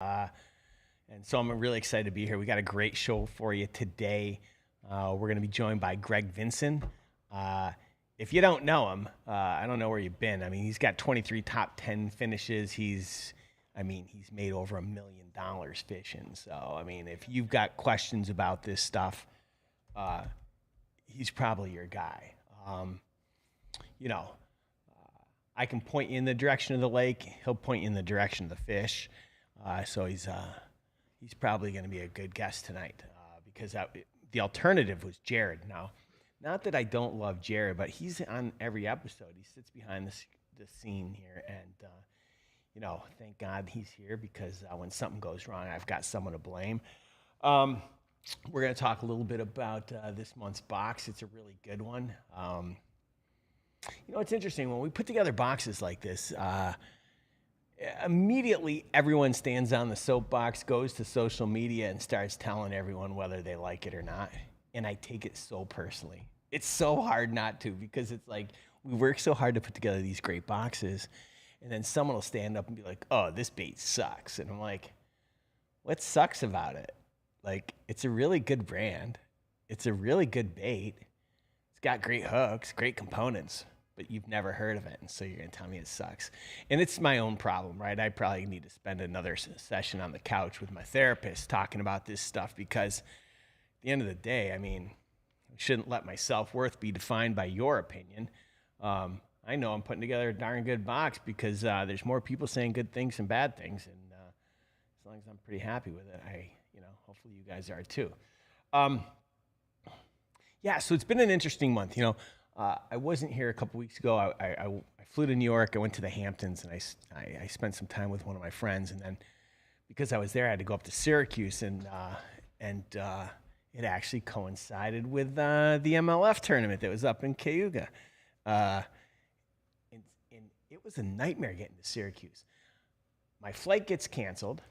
And so I'm really excited to be here. We got a great show for you today. We're going to be joined by Greg Vinson. If you don't know him, I don't know where you've been. I mean, he's got 23 top 10 finishes. He's made over $1 million fishing. So, I mean, if you've got questions about this stuff, he's probably your guy. You know, I can point you in the direction of the lake. He'll point you in the direction of the fish. So he's probably going to be a good guest tonight because the alternative was Jared. Now, not that I don't love Jared, but he's on every episode. He sits behind the scene here, and thank God he's here because when something goes wrong, I've got someone to blame. We're going to talk a little bit about this month's box. It's a really good one. It's interesting when we put together boxes like this. Immediately, everyone stands on the soapbox, goes to social media, and starts telling everyone whether they like it or not. And I take it so personally. It's so hard not to because it's like we work so hard to put together these great boxes, and then someone will stand up and be like, "Oh, this bait sucks," and I'm like, "What sucks about it? Like, it's a really good brand. It's a really good bait. It's got great hooks, great components." But you've never heard of it, and so you're going to tell me it sucks. And it's my own problem, right? I probably need to spend another session on the couch with my therapist talking about this stuff because at the end of the day, I mean, I shouldn't let my self-worth be defined by your opinion. I know I'm putting together a darn good box because there's more people saying good things than bad things, and as long as I'm pretty happy with it, hopefully you guys are too. So it's been an interesting month, I wasn't here a couple weeks ago. I flew to New York. I went to the Hamptons, and I spent some time with one of my friends. And then because I was there, I had to go up to Syracuse, and it actually coincided with the MLF tournament that was up in Cayuga. And it was a nightmare getting to Syracuse. My flight gets canceled.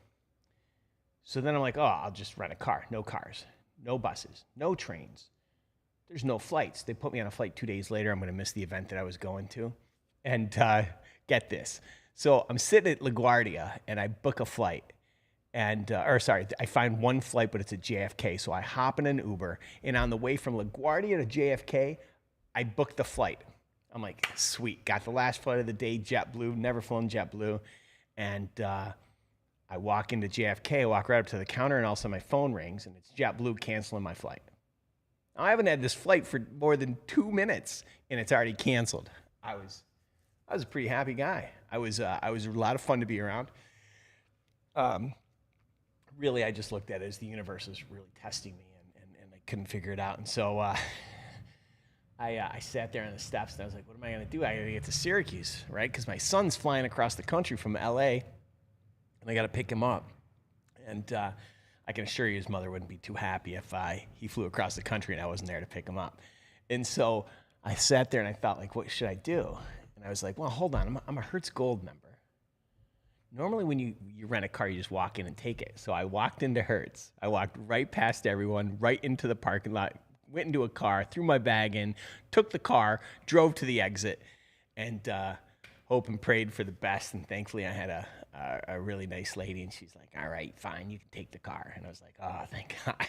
So then I'm like, I'll just rent a car. No cars, no buses, no trains. There's no flights. They put me on a flight 2 days later. I'm going to miss the event that I was going to. And get this. So I'm sitting at LaGuardia, and I book a flight. I find one flight, but it's at JFK. So I hop in an Uber. And on the way from LaGuardia to JFK, I booked the flight. I'm like, sweet. Got the last flight of the day, JetBlue. Never flown JetBlue. And I walk into JFK, walk right up to the counter, and all of a sudden my phone rings, and it's JetBlue canceling my flight. I haven't had this flight for more than 2 minutes, and it's already canceled. I was a pretty happy guy. I was a lot of fun to be around. Really, I just looked at it as the universe was really testing me, and I couldn't figure it out. And so I sat there on the steps, and I was like, what am I going to do? I got to get to Syracuse, right? Because my son's flying across the country from L.A., and I got to pick him up. And I can assure you his mother wouldn't be too happy if he flew across the country and I wasn't there to pick him up. And so I sat there and I thought, like, what should I do? And I was like, well, hold on. I'm a Hertz Gold member. Normally when you rent a car, you just walk in and take it. So I walked into Hertz. I walked right past everyone, right into the parking lot, went into a car, threw my bag in, took the car, drove to the exit, and hope and prayed for the best. And thankfully I had a really nice lady, and she's like, all right, fine, you can take the car. And I was like, oh, thank God.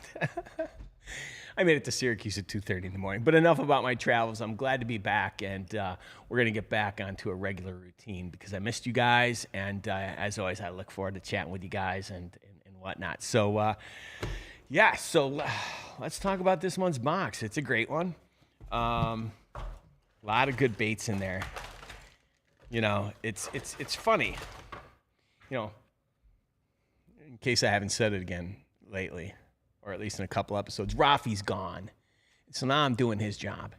I made it to Syracuse at 2:30 in the morning. But enough about my travels. I'm glad to be back, and we're going to get back onto a regular routine because I missed you guys, and as always, I look forward to chatting with you guys and whatnot. So, let's talk about this month's box. It's a great one. A lot of good baits in there. It's funny. In case I haven't said it again lately, or at least in a couple episodes, Rafi's gone. So now I'm doing his job.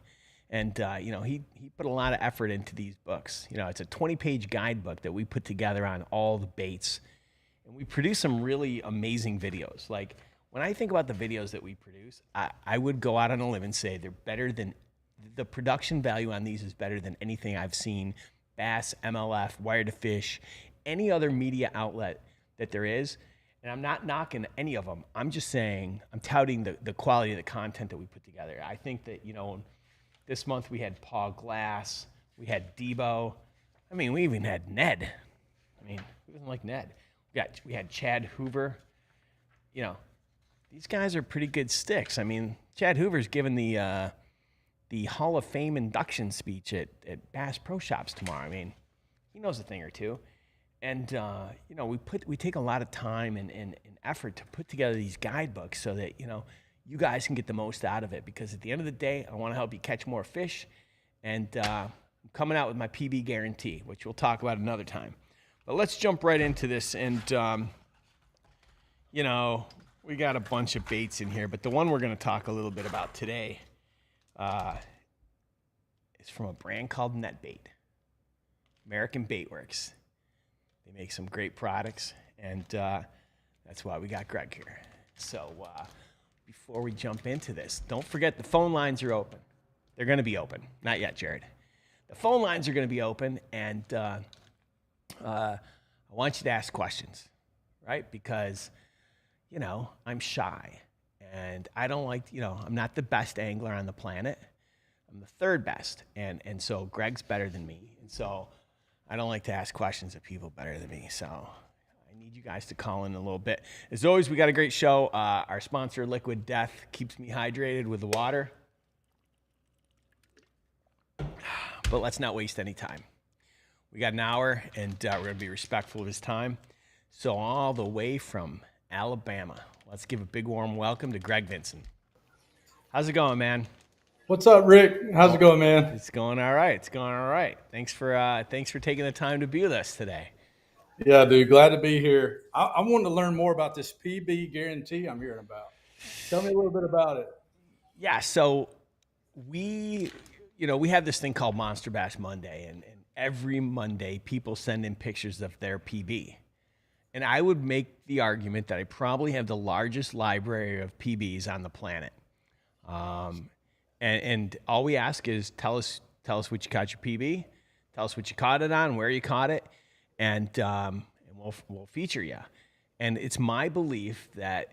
And, he put a lot of effort into these books. It's a 20-page guidebook that we put together on all the baits. And we produce some really amazing videos. Like, when I think about the videos that we produce, I would go out on a limb and say they're better than, the production value on these is better than anything I've seen, Bass, MLF, Wire to Fish, any other media outlet that there is. And I'm not knocking any of them. I'm just saying, I'm touting the quality of the content that we put together. I think that, this month we had Paul Glass, we had Debo. I mean, we even had Ned. I mean, who doesn't like Ned? We had Chad Hoover. You know, these guys are pretty good sticks. I mean, Chad Hoover's given the Hall of Fame induction speech at Bass Pro Shops tomorrow. I mean, he knows a thing or two. And you know, we take a lot of time and effort to put together these guidebooks so that, you know, you guys can get the most out of it. Because at the end of the day, I want to help you catch more fish. And I'm coming out with my PB guarantee, which we'll talk about another time. But let's jump right into this. And you know, we got a bunch of baits in here, but the one we're going to talk a little bit about today is from a brand called Netbait, American Baitworks. They make some great products, and that's why we got Greg here. So before we jump into this, don't forget the phone lines are open. They're going to be open. Not yet, Jared. The phone lines are going to be open, and I want you to ask questions, right? Because, you know, I'm shy, and I don't like, you know, I'm not the best angler on the planet. I'm the third best, and so Greg's better than me, and so I don't like to ask questions of people better than me. So I need you guys to call in a little bit. As always, we got a great show. Our sponsor, Liquid Death, keeps me hydrated with the water. But let's not waste any time. We got an hour, and we're going to be respectful of his time. So all the way from Alabama, let's give a big warm welcome to Greg Vinson. How's it going, man? What's up, Rick? How's it going, man? It's going all right. It's going all right. Thanks for taking the time to be with us today. Yeah, dude. Glad to be here. I wanted to learn more about this PB guarantee I'm hearing about. Tell me a little bit about it. Yeah, so we have this thing called Monster Bass Monday, and every Monday people send in pictures of their PB. And I would make the argument that I probably have the largest library of PBs on the planet. And all we ask is tell us what you caught your PB, tell us what you caught it on, where you caught it, and we'll feature you. And it's my belief that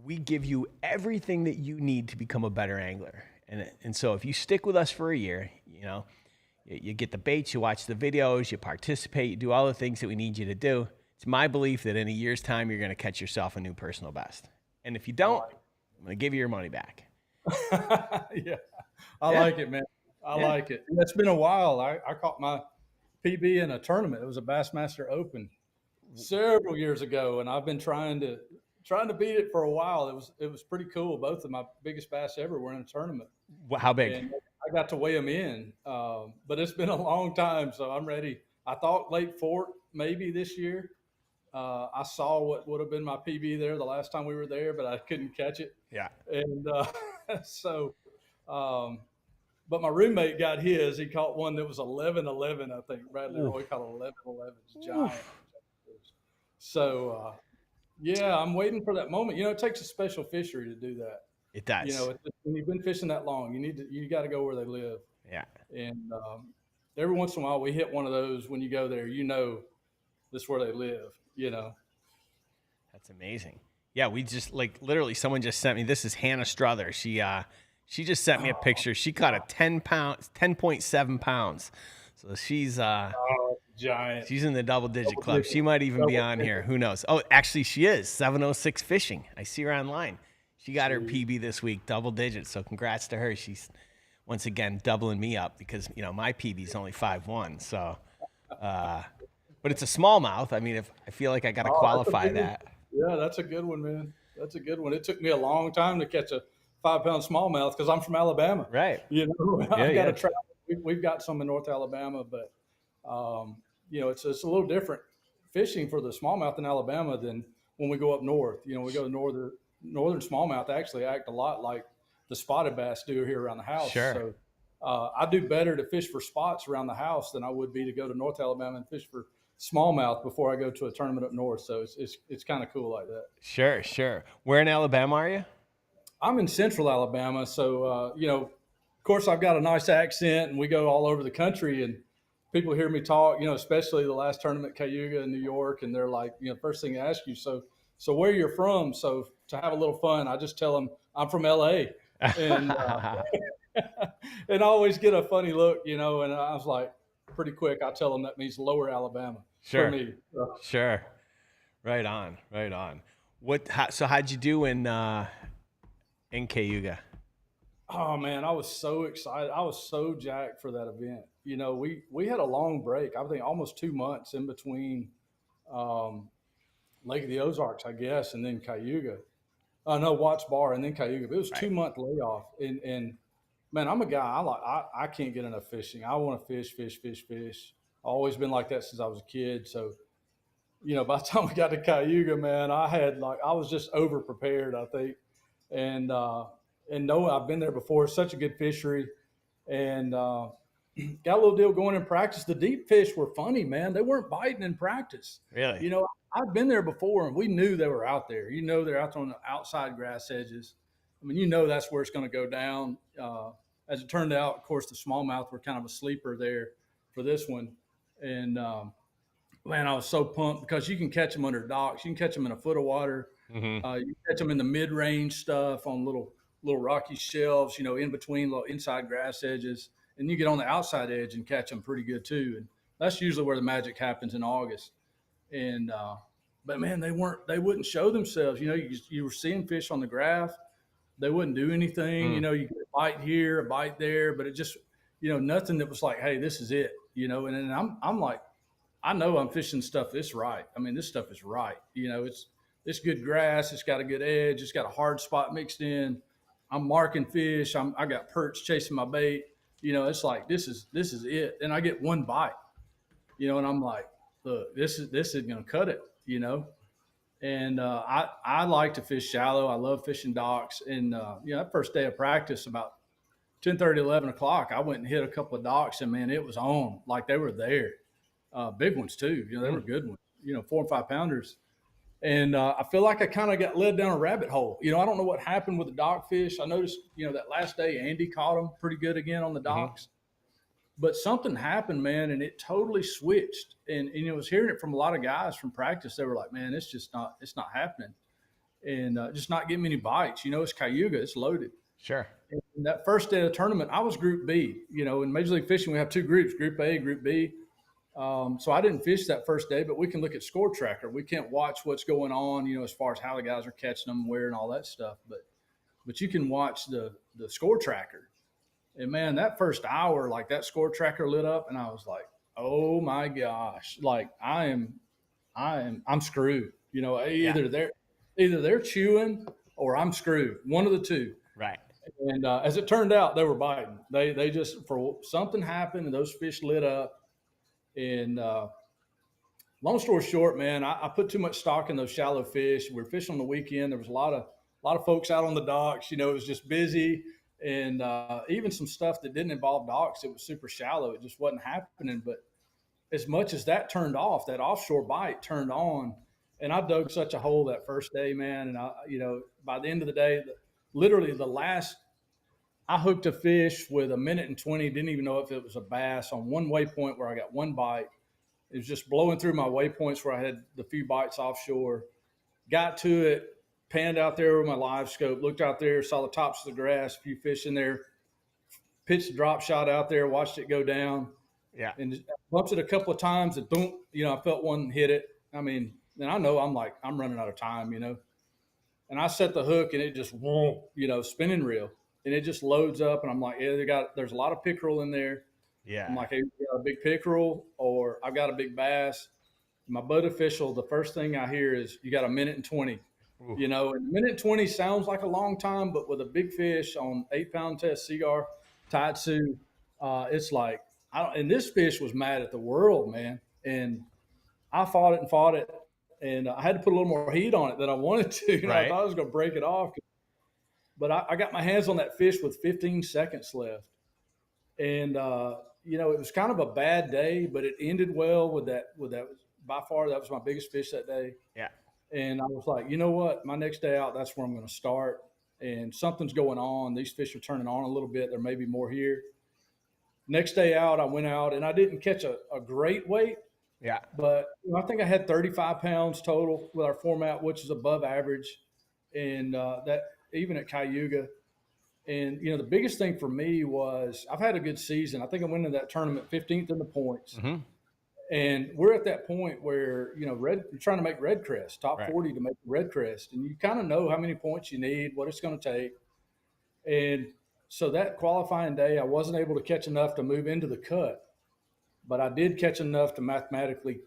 we give you everything that you need to become a better angler. And so if you stick with us for a year, you know, you get the baits, you watch the videos, you participate, you do all the things that we need you to do. It's my belief that in a year's time, you're going to catch yourself a new personal best. And if you don't, I'm going to give you your money back. Yeah, I like it, man. I like it. It's been a while. I caught my PB in a tournament. It was a Bassmaster Open several years ago, and I've been trying to beat it for a while. It was pretty cool. Both of my biggest bass ever were in a tournament. How big? And I got to weigh them in, but it's been a long time, so I'm ready. I thought Lake Fort maybe this year. I saw what would have been my PB there the last time we were there, but I couldn't catch it. Yeah. And but my roommate got his. He caught one that was 11-11, I think. Bradley Roy caught 11-11. It's giant. So, yeah, I'm waiting for that moment. You know, it takes a special fishery to do that. It does. You know, when you've been fishing that long, you got to go where they live. Yeah. And every once in a while, we hit one of those. When you go there, you know, this is where they live. You know. That's amazing. Yeah, we just literally someone just sent me. This is Hannah Struther. She just sent me a picture. She caught a 10.7 pounds. So she's giant. She's in the double digit club. She might even be on here. Who knows? Oh, actually she is. 706 Fishing. I see her online. She got her PB this week, double digits. So congrats to her. She's once again doubling me up because, you know, my PB is only 5'1". So but it's a smallmouth. I mean, if I feel like I got to qualify that. Yeah, that's a good one, man. That's a good one. It took me a long time to catch a 5-pound smallmouth because I'm from Alabama. Right. You know, I've got to travel. We've got some in North Alabama, but you know, it's a little different fishing for the smallmouth in Alabama than when we go up north. You know, we go to northern smallmouth actually act a lot like the spotted bass do here around the house. Sure. So I do better to fish for spots around the house than I would be to go to North Alabama and fish for smallmouth before I go to a tournament up north. So it's kind of cool like that. Sure. Where in Alabama are you? I'm in central Alabama. So, you know, of course I've got a nice accent and we go all over the country and people hear me talk, you know, especially the last tournament, Cayuga in New York. And they're like, you know, first thing they ask you, so where you're from. So to have a little fun, I just tell them I'm from LA and, and I always get a funny look, you know, and I was like, pretty quick, I tell them that means lower Alabama for me. Sure. Right on, right on. So how'd you do in Cayuga? Oh man, I was so excited. I was so jacked for that event. You know, we had a long break. I think almost 2 months in between um, Lake of the Ozarks, I guess, and then Cayuga. No, Watts Bar and then Cayuga. But it was Right. 2 month layoff. And man, I'm a guy. I can't get enough fishing. I want to fish, fish, fish, fish. Always been like that since I was a kid. So by the time we got to Cayuga, man, I was just over prepared, I think. And no, I've been there before. It's such a good fishery, and got a little deal going in practice. The deep fish were funny, man. They weren't biting in practice. Really? I've been there before, and we knew they were out there. They're out there on the outside grass edges. I mean, that's where it's going to go down. As it turned out, of course, the smallmouth were kind of a sleeper there for this one, and man, I was so pumped because you can catch them under docks. You can catch them in a foot of water. Mm-hmm. You can catch them in the mid-range stuff on little rocky shelves, in between little inside grass edges. And you get on the outside edge and catch them pretty good too. And that's usually where the magic happens in August. And but man, they wouldn't show themselves. You were seeing fish on the graph. They wouldn't do anything. Mm. You get a bite here, a bite there, but it just, nothing that was like, hey, this is it. And then I'm like, I know I'm fishing stuff that's right. I mean, this stuff is right. It's good grass. It's got a good edge. It's got a hard spot mixed in. I'm marking fish. I got perch chasing my bait. It's like this is it. And I get one bite. And I'm like, look, this is gonna cut it. And I like to fish shallow. I love fishing docks. And that first day of practice, about 10:30, 11 o'clock, I went and hit a couple of docks, and man, it was on. Like they were there. Big ones too. They were good ones. 4 and 5 pounders. And I feel like I kind of got led down a rabbit hole. I don't know what happened with the dockfish. I noticed, that last day Andy caught them pretty good again on the docks. But something happened, man, and it totally switched. And I was hearing it from a lot of guys from practice. They were like, man, it's not happening. And just not getting many bites. It's Cayuga. It's loaded. Sure. And that first day of the tournament, I was Group B. In Major League Fishing, we have 2 groups, Group A, Group B. So I didn't fish that first day, but we can look at Score Tracker. We can't watch what's going on, as far as how the guys are catching them, where, and all that stuff. But you can watch the Score Tracker. And man, that first hour, like that Score Tracker lit up, and I was like, oh my gosh, like I'm screwed. Either they're chewing or I'm screwed. One of the two. Right. And as it turned out, they were biting. They just, for something happened, and those fish lit up. And long story short, man, I put too much stock in those shallow fish. We were fishing on the weekend. There was a lot of folks out on the docks. It was just busy, and even some stuff that didn't involve docks. It was super shallow. It just wasn't happening. But as much as that turned off, that offshore bite turned on, and I dug such a hole that first day, man. And by the end of the day, literally the last. I hooked a fish with 1:20. Didn't even know if it was a bass on one waypoint where I got one bite. It was just blowing through my waypoints where I had the few bites offshore. Got to it, panned out there with my live scope, looked out there, saw the tops of the grass, a few fish in there, pitched a drop shot out there, watched it go down. Yeah. And bumped it a couple of times, and boom, I felt one hit it. I mean, and I know I'm running out of time, And I set the hook, and it just, spinning reel. And it just loads up, and I'm like, yeah, there's a lot of pickerel in there. Yeah. I'm like, hey, we got a big pickerel, or I've got a big bass. My boat official, the first thing I hear is, you got 1:20. Ooh. And 1:20 sounds like a long time, but with a big fish on 8-pound test Seagar Taitsu, it's like, and this fish was mad at the world, man. And I fought it, and I had to put a little more heat on it than I wanted to. Right. I thought I was going to break it off. But I got my hands on that fish with 15 seconds left. And, it was kind of a bad day, but it ended well with that. By far, that was my biggest fish that day. Yeah. And I was like, you know what? My next day out, that's where I'm going to start. And something's going on. These fish are turning on a little bit. There may be more here. Next day out, I went out, and I didn't catch a great weight. Yeah. But I think I had 35 pounds total with our format, which is above average. And that – even at Cayuga. And, the biggest thing for me was I've had a good season. I think I went into that tournament 15th in the points. Mm-hmm. And we're at that point where, you're trying to make red crest, top Right. 40 to make red crest. And you kind of know how many points you need, what it's going to take. And so that qualifying day, I wasn't able to catch enough to move into the cut, but I did catch enough to mathematically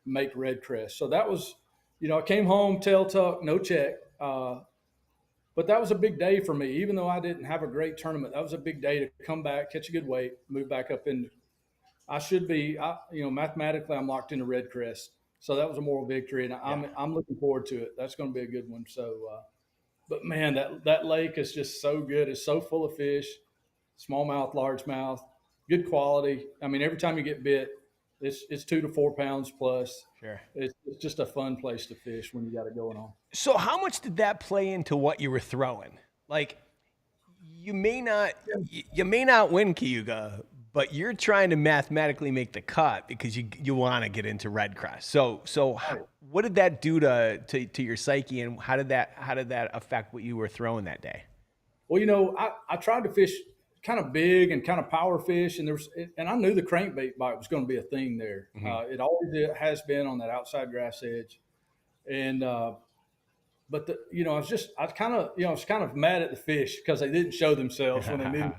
make red crest. So that was, I came home, tail tuck, no check. But that was a big day for me, even though I didn't have a great tournament. That was a big day to come back, catch a good weight, move back up in. I should be, mathematically, I'm locked into red crest. So that was a moral victory, and I'm looking forward to it. That's going to be a good one. So, but man, that lake is just so good. It's so full of fish, smallmouth, largemouth, good quality. I mean, every time you get bit, it's 2 to 4 pounds plus. Sure. It's just a fun place to fish when you got it going on. So how much did that play into what you were throwing? Like, you may not win Cayuga, but you're trying to mathematically make the cut because you want to get into red crest. So what did that do to your psyche, and how did that affect what you were throwing that day? Well, I tried to fish kind of big and kind of power fish, and I knew the crankbait bite was going to be a thing there. Mm-hmm. It always has been on that outside grass edge, and but I was kind of mad at the fish because they didn't show themselves when they needed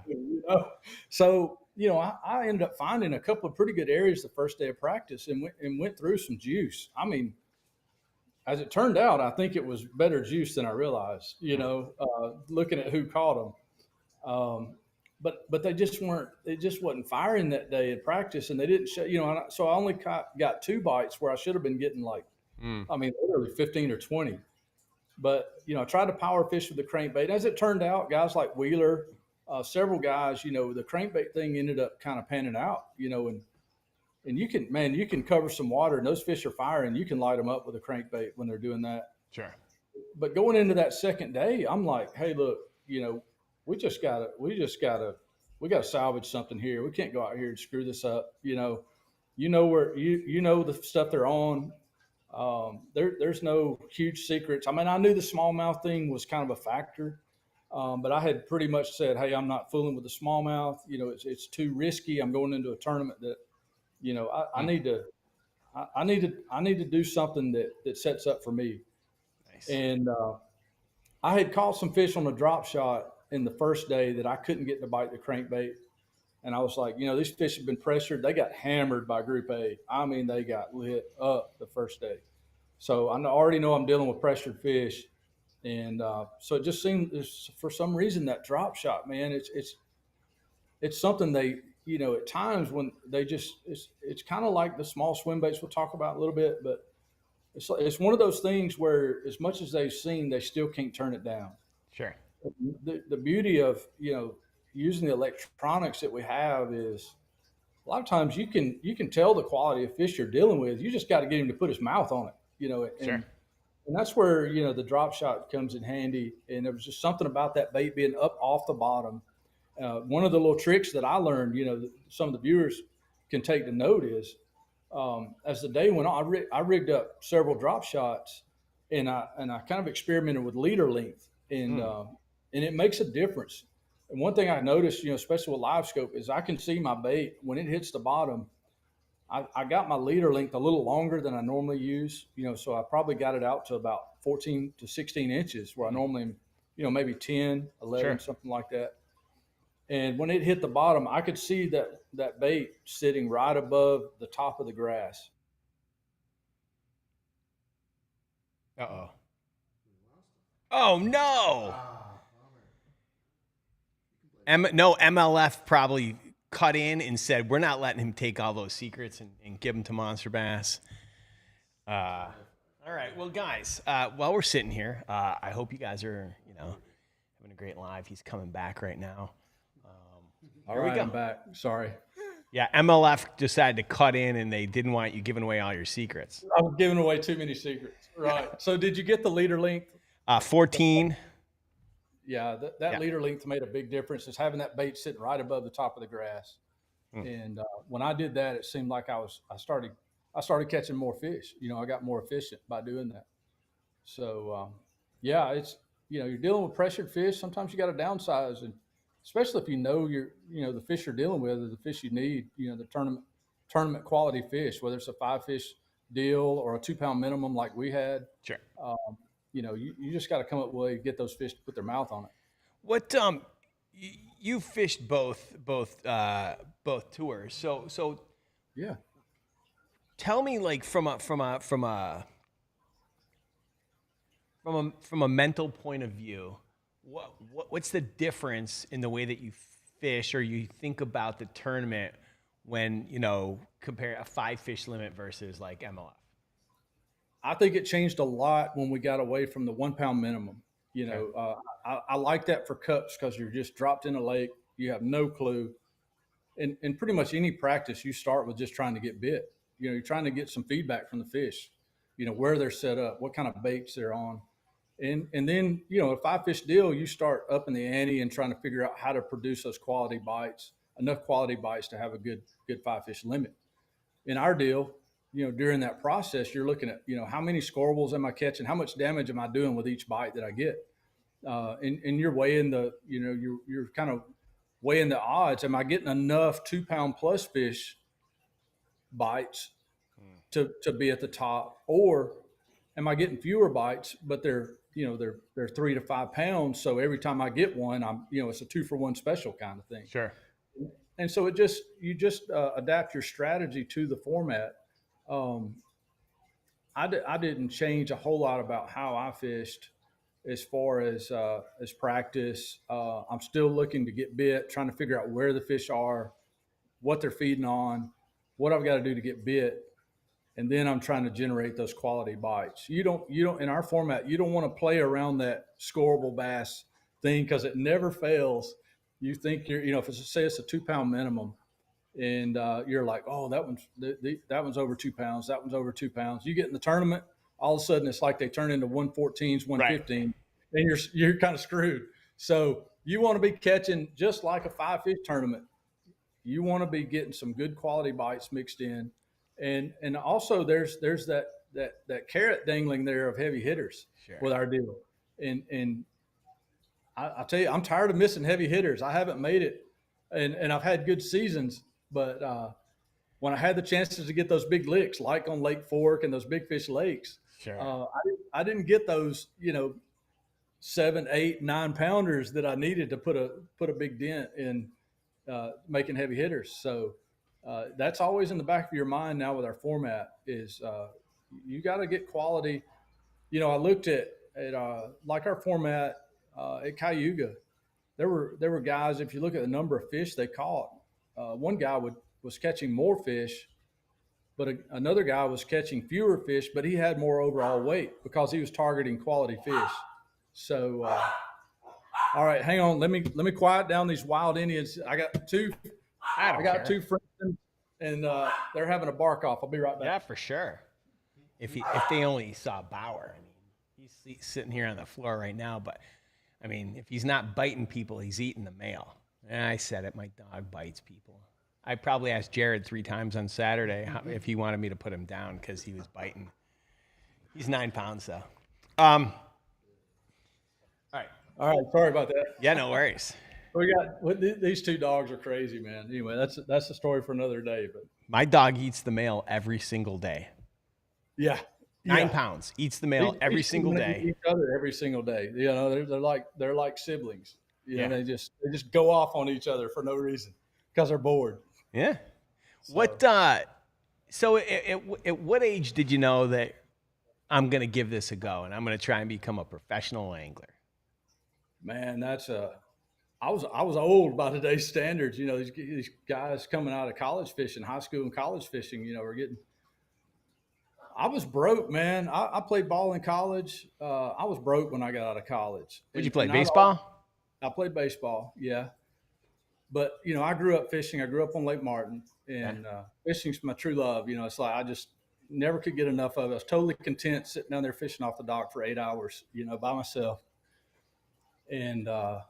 to. So I ended up finding a couple of pretty good areas the first day of practice and went through some juice. I mean, as it turned out, I think it was better juice than I realized. Looking at who caught them. But they just weren't. It just wasn't firing that day in practice, and they didn't show. So I only got 2 bites where I should have been getting like, I mean, literally 15 or 20. But I tried to power fish with the crankbait. As it turned out, guys like Wheeler, several guys, the crankbait thing ended up kind of panning out. And you can cover some water, and those fish are firing. You can light them up with a crankbait when they're doing that. Sure. But going into that second day, I'm like, hey, look, we gotta salvage something here. We can't go out here and screw this up. Where the stuff they're on. There's no huge secrets. I mean, I knew the smallmouth thing was kind of a factor, but I had pretty much said, hey, I'm not fooling with the smallmouth. It's too risky. I'm going into a tournament that, I need to do something that sets up for me. Nice. And I had caught some fish on a drop shot in the first day that I couldn't get to bite the crankbait. And I was like, these fish have been pressured. They got hammered by Group A. I mean, they got lit up the first day. So I already know I'm dealing with pressured fish. And so it just seemed, for some reason, that drop shot, man, it's something they, at times when they just, it's kind of like the small swim baits we'll talk about a little bit, but it's one of those things where as much as they've seen, they still can't turn it down. Sure. The beauty of, using the electronics that we have is a lot of times you can tell the quality of fish you're dealing with. You just got to get him to put his mouth on it, and, Sure. and that's where, the drop shot comes in handy. And there was just something about that bait being up off the bottom. One of the little tricks that I learned, some of the viewers can take to note is, as the day went on, I rigged up several drop shots, and I kind of experimented with leader length, and it makes a difference. And one thing I noticed, especially with live scope, is I can see my bait when it hits the bottom. I got my leader length a little longer than I normally use, so I probably got it out to about 14 to 16 inches where I normally am, maybe 10, 11, Sure. something like that. And when it hit the bottom, I could see that bait sitting right above the top of the grass. Uh-oh. Oh, no. MLF probably cut in and said, we're not letting him take all those secrets and give them to Monster Bass. All right. Well, guys, while we're sitting here, I hope you guys are, having a great live. He's coming back right now. All right, I'm back. Sorry. Yeah, MLF decided to cut in, and they didn't want you giving away all your secrets. I was giving away too many secrets. Right. So did you get the leader length? 14. Yeah, that leader length made a big difference. It's having that bait sitting right above the top of the grass. And when I did that, it seemed like I started catching more fish. I got more efficient by doing that. So it's you're dealing with pressured fish. Sometimes you got to downsize, and especially if the fish you're dealing with are the fish you need. The tournament tournament quality fish, whether it's a 5 fish deal or a 2 pound minimum like we had. Sure. You just got to come up with a way to get those fish to put their mouth on it. What you fished both tours, so Yeah. tell me, like, from a mental point of view, what's the difference in the way that you fish or you think about the tournament when compare a 5 fish limit versus like MLF? I think it changed a lot when we got away from the 1 pound minimum. I like that for cups because you're just dropped in a lake. You have no clue. And pretty much any practice, you start with just trying to get bit. You're trying to get some feedback from the fish, where they're set up, what kind of baits they're on. And then, a 5 fish deal, you start up in the ante and trying to figure out how to produce those quality bites, enough quality bites to have a good 5 fish limit. In our deal, during that process, you're looking at, how many scorables am I catching? How much damage am I doing with each bite that I get? And you're weighing you're kind of weighing the odds. Am I getting enough 2 pound plus fish bites to be at the top, or am I getting fewer bites, but they're 3 to 5 pounds. So every time I get one, it's a 2-for-1 special kind of thing. Sure. And so you just adapt your strategy to the format. I didn't change a whole lot about how I fished as far as practice. I'm still looking to get bit, trying to figure out where the fish are, what they're feeding on, what I've got to do to get bit. And then I'm trying to generate those quality bites. You don't in our format, you don't want to play around that scoreable bass thing because it never fails. You think if say it's a 2 pound minimum, and you're like, oh, that one's over 2 pounds, that one's over 2 pounds. You get in the tournament, all of a sudden it's like they turn into 114s, 115, right, and you're kind of screwed. So you want to be catching just like a 5 fish tournament. You want to be getting some good quality bites mixed in. And also there's that carrot dangling there of heavy hitters. Sure. With our deal. And I tell you, I'm tired of missing heavy hitters. I haven't made it, and I've had good seasons, but when I had the chances to get those big licks, like on Lake Fork and those big fish lakes, sure, I didn't get those 7, 8, 9 pounders that I needed to put a big dent in making heavy hitters. So that's always in the back of your mind now with our format is you got to get quality. I looked at like our format at Cayuga. There were guys, if you look at the number of fish they caught, one guy was catching more fish, but another guy was catching fewer fish, but he had more overall weight because he was targeting quality fish. So, all right, hang on. Let me quiet down these wild Indians. I got two friends, and they're having a bark off. I'll be right back. Yeah, for sure. If they only saw Bauer, I mean, he's sitting here on the floor right now. But I mean, if he's not biting people, he's eating the mail. And I said it. My dog bites people. I probably asked Jared 3 times on Saturday if he wanted me to put him down because he was biting. He's 9 pounds though. All right. Sorry about that. Yeah, no worries. These 2 dogs are crazy, man. Anyway, that's a story for another day. But my dog eats the mail every single day. Yeah, 9 pounds, eats the mail every single day. Each other every single day. They're like siblings. They just go off on each other for no reason because they're bored. Yeah. So at what age did you know that I'm going to give this a go and I'm going to try and become a professional angler? Man, I was old by today's standards. These guys coming out of college fishing, high school and college fishing, were getting. I was broke, man. I played ball in college. I was broke when I got out of college. Did you play baseball? I played baseball, yeah. But, I grew up fishing. I grew up on Lake Martin, and fishing's my true love. It's like I just never could get enough of it. I was totally content sitting down there fishing off the dock for 8 hours, by myself. And but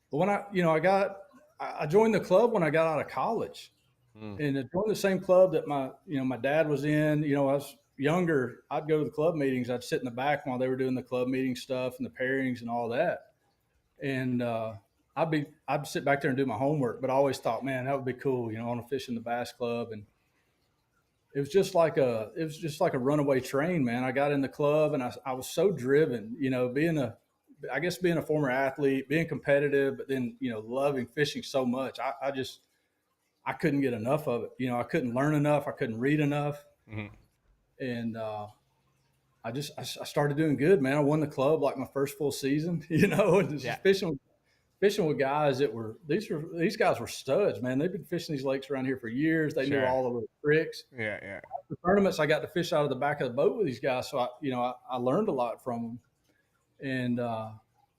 when I joined the club when I got out of college, and I joined the same club that my dad was in. I was younger. I'd go to the club meetings. I'd sit in the back while they were doing the club meeting stuff and the pairings and all that. And I'd sit back there and do my homework. But I always thought, man, that would be cool. I want to fish in the bass club. And it was just like a runaway train, man. I got in the club and I was so driven, I guess being a former athlete, being competitive, but then, loving fishing so much. I couldn't get enough of it. I couldn't learn enough. I couldn't read enough. Mm-hmm. And, I started doing good, man. I won the club like my first full season, and just Yeah. fishing with guys that these guys were studs, man. They've been fishing these lakes around here for years. They knew Sure. all the little tricks. Yeah. Yeah. The tournaments, I got to fish out of the back of the boat with these guys, so I learned a lot from them. And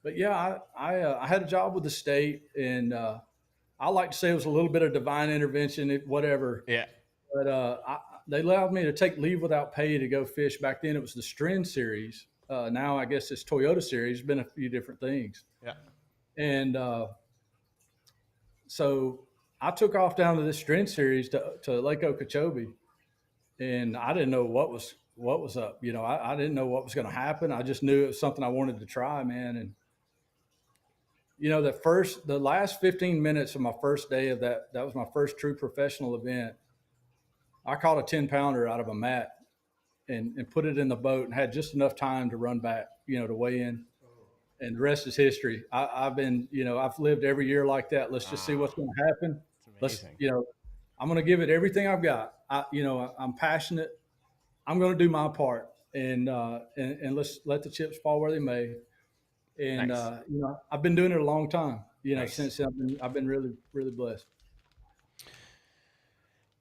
but yeah, I had a job with the state, and I like to say it was a little bit of divine intervention, whatever. Yeah. But they allowed me to take leave without pay to go fish. Back then, it was the Stren Series. Now I guess it's Toyota Series. Been a few different things. Yeah. And so I took off down to this Stren Series to Lake Okeechobee, and I didn't know what was up. I didn't know what was going to happen. I just knew it was something I wanted to try, man. And the last 15 minutes of my first day of that was my first true professional event. I caught a 10-pounder out of a mat and put it in the boat and had just enough time to run back, to weigh in. And the rest is history. I've lived every year like that. Let's just see what's going to happen. It's amazing. I'm going to give it everything I've got. I'm passionate. I'm going to do my part, and let's let the chips fall where they may. And Nice. I've been doing it a long time. Nice. Since I've been really, really blessed.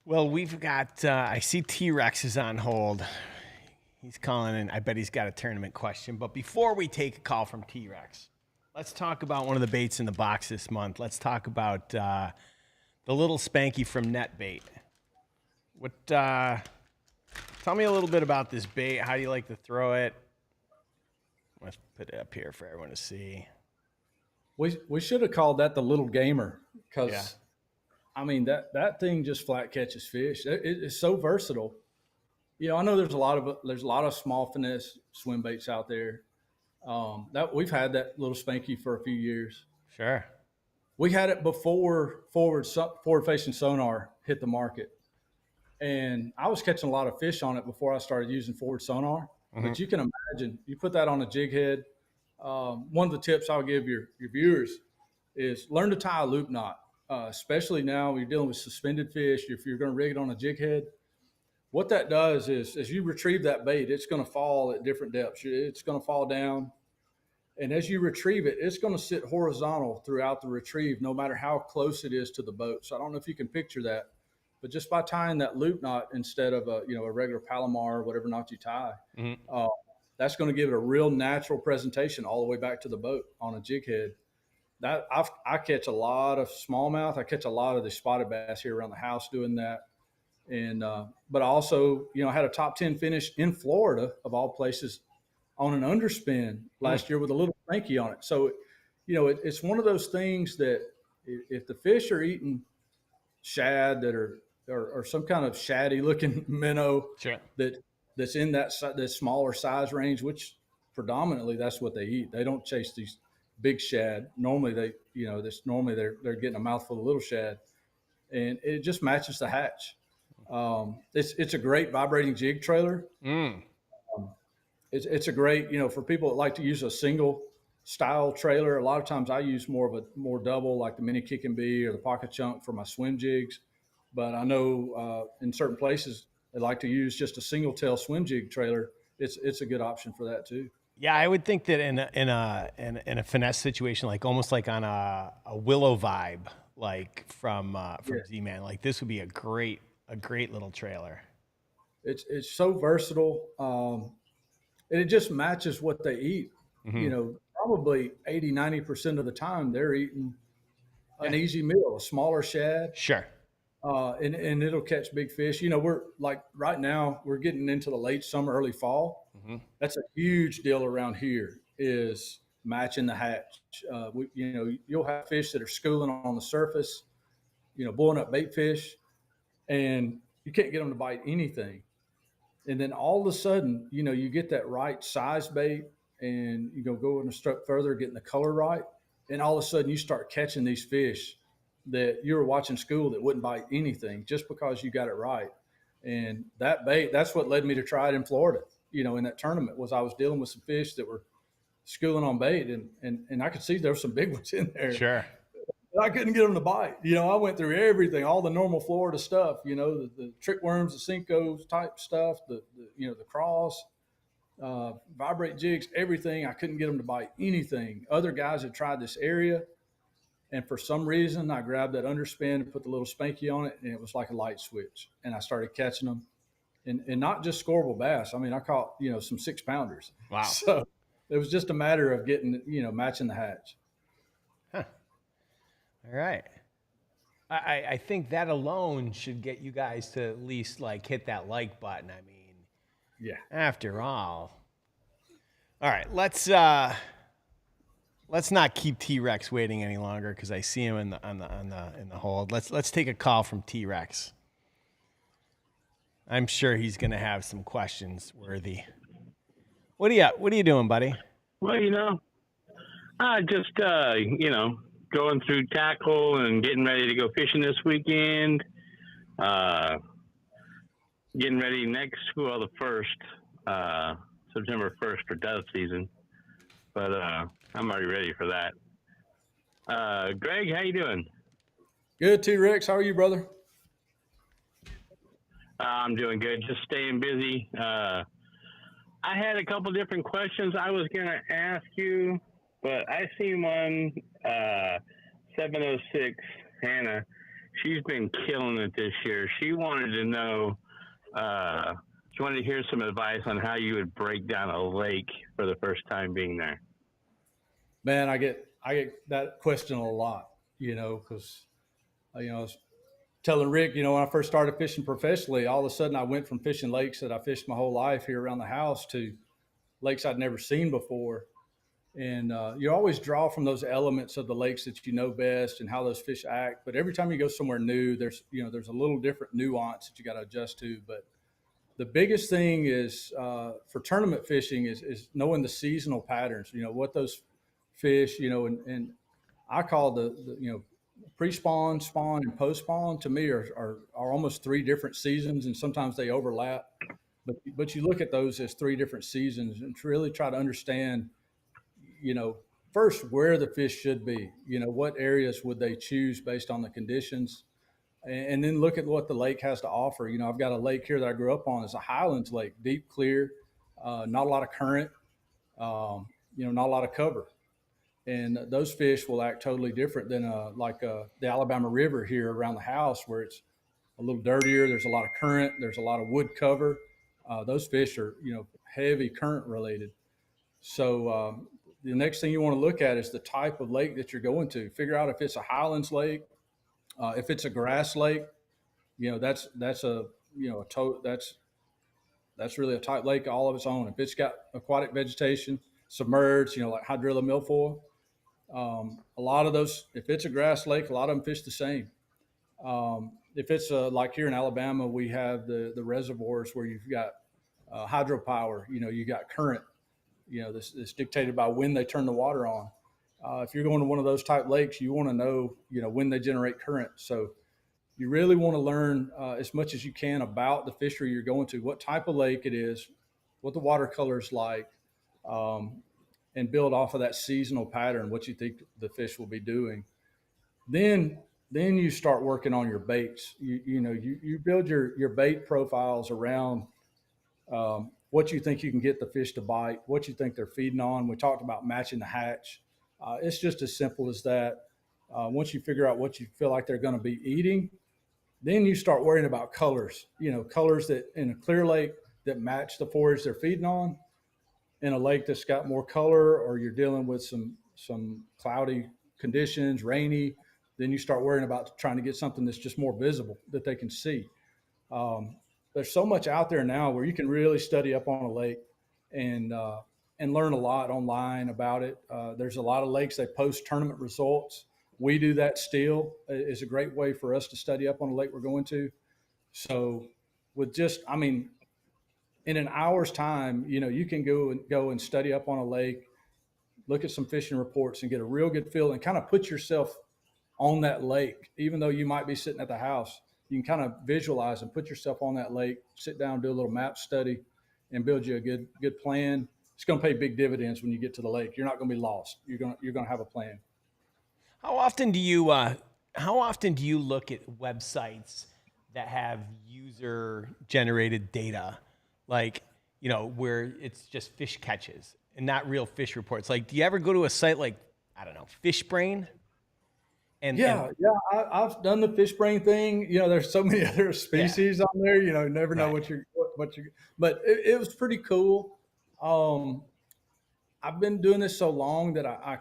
Well, we've got, I see T-Rex is on hold. He's calling in. I bet he's got a tournament question. But before we take a call from T-Rex, let's talk about one of the baits in the box this month. Let's talk about the little Spanky from NetBait. Tell me a little bit about this bait. How do you like to throw it? Let's put it up here for everyone to see. We should have called that the little gamer, because Yeah. I mean that thing just flat catches fish. It's so versatile. I know there's a lot of small finesse swim baits out there. That we've had that little Spanky for a few years. Sure. We had it before forward facing sonar hit the market, and I was catching a lot of fish on it before I started using forward sonar. Mm-hmm. But you can imagine, you put that on a jig head. One of the tips I'll give your viewers is learn to tie a loop knot, especially now when you're dealing with suspended fish. If you're going to rig it on a jig head, what that does is as you retrieve that bait, it's going to fall at different depths. It's going to fall down. And as you retrieve it, it's going to sit horizontal throughout the retrieve, no matter how close it is to the boat. So I don't know if you can picture that, but just by tying that loop knot instead of a regular Palomar or whatever knot you tie, Mm-hmm. that's going to give it a real natural presentation all the way back to the boat on a jig head. That I catch a lot of smallmouth. I catch a lot of the spotted bass here around the house doing that. And but I also, had a top 10 finish in Florida, of all places, on an underspin last year with a little Spanky on it. So, it's one of those things that if the fish are eating shad that are or some kind of shaddy looking minnow, Sure. that's in that smaller size range, which predominantly that's what they eat. They don't chase these big shad. Normally they're getting a mouthful of little shad, and it just matches the hatch. It's a great vibrating jig trailer. Mm. It's a great, for people that like to use a single style trailer. A lot of times I use more double, like the mini kick and bee or the pocket chunk for my swim jigs. But I know in certain places they like to use just a single tail swim jig trailer. It's a good option for that too. Yeah, I would think that in a finesse situation, like almost like on a Willow vibe, like from Z-Man, like this would be a great little trailer. It's so versatile, and it just matches what they eat. Mm-hmm. Probably 80-90% of the time they're eating an easy meal, a smaller shad. Sure. And it'll catch big fish. We're like right now we're getting into the late summer, early fall. Mm-hmm. That's a huge deal around here, is matching the hatch. You'll have fish that are schooling on the surface, blowing up bait fish, and you can't get them to bite anything. And then all of a sudden, you get that right size bait, and you go in a step further, getting the color right, and all of a sudden you start catching these fish that you were watching school that wouldn't bite anything just because you got it right. And that bait, that's what led me to try it in Florida. In that tournament was I was dealing with some fish that were schooling on bait, and I could see there were some big ones in there. Sure. But I couldn't get them to bite. I went through everything, all the normal Florida stuff. The trick worms, the Cinco type stuff, the cross, vibrate jigs, everything. I couldn't get them to bite anything. Other guys had tried this area, and for some reason, I grabbed that underspin and put the little spanky on it, and it was like a light switch. And I started catching them, and not just scoreable bass. I mean, I caught some 6-pounders. Wow. So it was just a matter of getting matching the hatch. Huh. All right. I think that alone should get you guys to at least like hit that like button. I mean, Yeah. after all. All right, let's not keep T-Rex waiting any longer because I see him in the hold. Let's take a call from T-Rex. I'm sure he's gonna have some questions worthy. What are you doing, buddy? Well, I just going through tackle and getting ready to go fishing this weekend. Getting ready next school the 1st, September 1st for dove season. But I'm already ready for that. Greg, how you doing? Good, T-Rex. How are you, brother? I'm doing good. Just staying busy. I had a couple different questions I was going to ask you, but I seen one, 706, Hannah. She's been killing it this year. She wanted to know, she wanted to hear some advice on how you would break down a lake for the first time being there. Man, I get that question a lot, because I was telling Rick, when I first started fishing professionally, all of a sudden I went from fishing lakes that I fished my whole life here around the house to lakes I'd never seen before. And you always draw from those elements of the lakes that you know best and how those fish act. But every time you go somewhere new, there's a little different nuance that you got to adjust to. But the biggest thing is for tournament fishing is knowing the seasonal patterns. What those fish, and I call the pre-spawn, spawn, and post-spawn to me are almost 3 different seasons, and sometimes they overlap. But you look at those as 3 different seasons and really try to understand, first where the fish should be. What areas would they choose based on the conditions, and then look at what the lake has to offer. I've got a lake here that I grew up on. It's a Highlands lake, deep, clear, not a lot of current, not a lot of cover. And those fish will act totally different than the Alabama River here around the house, where it's a little dirtier. There's a lot of current. There's a lot of wood cover. Those fish are, heavy current related. So the next thing you want to look at is the type of lake that you're going to. Figure out if it's a Highlands lake, if it's a grass lake. That's really a type lake all of its own. If it's got aquatic vegetation, submerged, like hydrilla milfoil. A lot of those, if it's a grass lake, a lot of them fish the same. If it's like here in Alabama, we have the reservoirs where you've got hydropower, you got current, this dictated by when they turn the water on. If you're going to one of those type lakes, you want to know, when they generate current. So you really want to learn as much as you can about the fishery you're going to, what type of lake it is, what the water color is like, and build off of that seasonal pattern, what you think the fish will be doing. Then you start working on your baits. You build your bait profiles around what you think you can get the fish to bite, what you think they're feeding on. We talked about matching the hatch. It's just as simple as that. Once you figure out what you feel like they're going to be eating, then you start worrying about colors. Colors that in a clear lake that match the forage they're feeding on. In a lake that's got more color, or you're dealing with some cloudy conditions, rainy, then you start worrying about trying to get something that's just more visible that they can see. There's so much out there now where you can really study up on a lake and learn a lot online about it. There's a lot of lakes that post tournament results. We do that still. It's a great way for us to study up on a lake we're going to. So with in an hour's time, you can go and study up on a lake, look at some fishing reports and get a real good feel and kind of put yourself on that lake. Even though you might be sitting at the house, you can kind of visualize and put yourself on that lake, sit down, do a little map study, and build you a good plan. It's going to pay big dividends when you get to the lake. You're not going to be lost. You're going to have a plan. How often do you look at websites that have user generated data, like, you know, where it's just fish catches and not real fish reports? Like, do you ever go to a site like, I don't know, Fishbrain? I've done the fish brain thing. You know, there's so many other species on there. You know, you never know Right. what you. But it was pretty cool. I've been doing this so long that I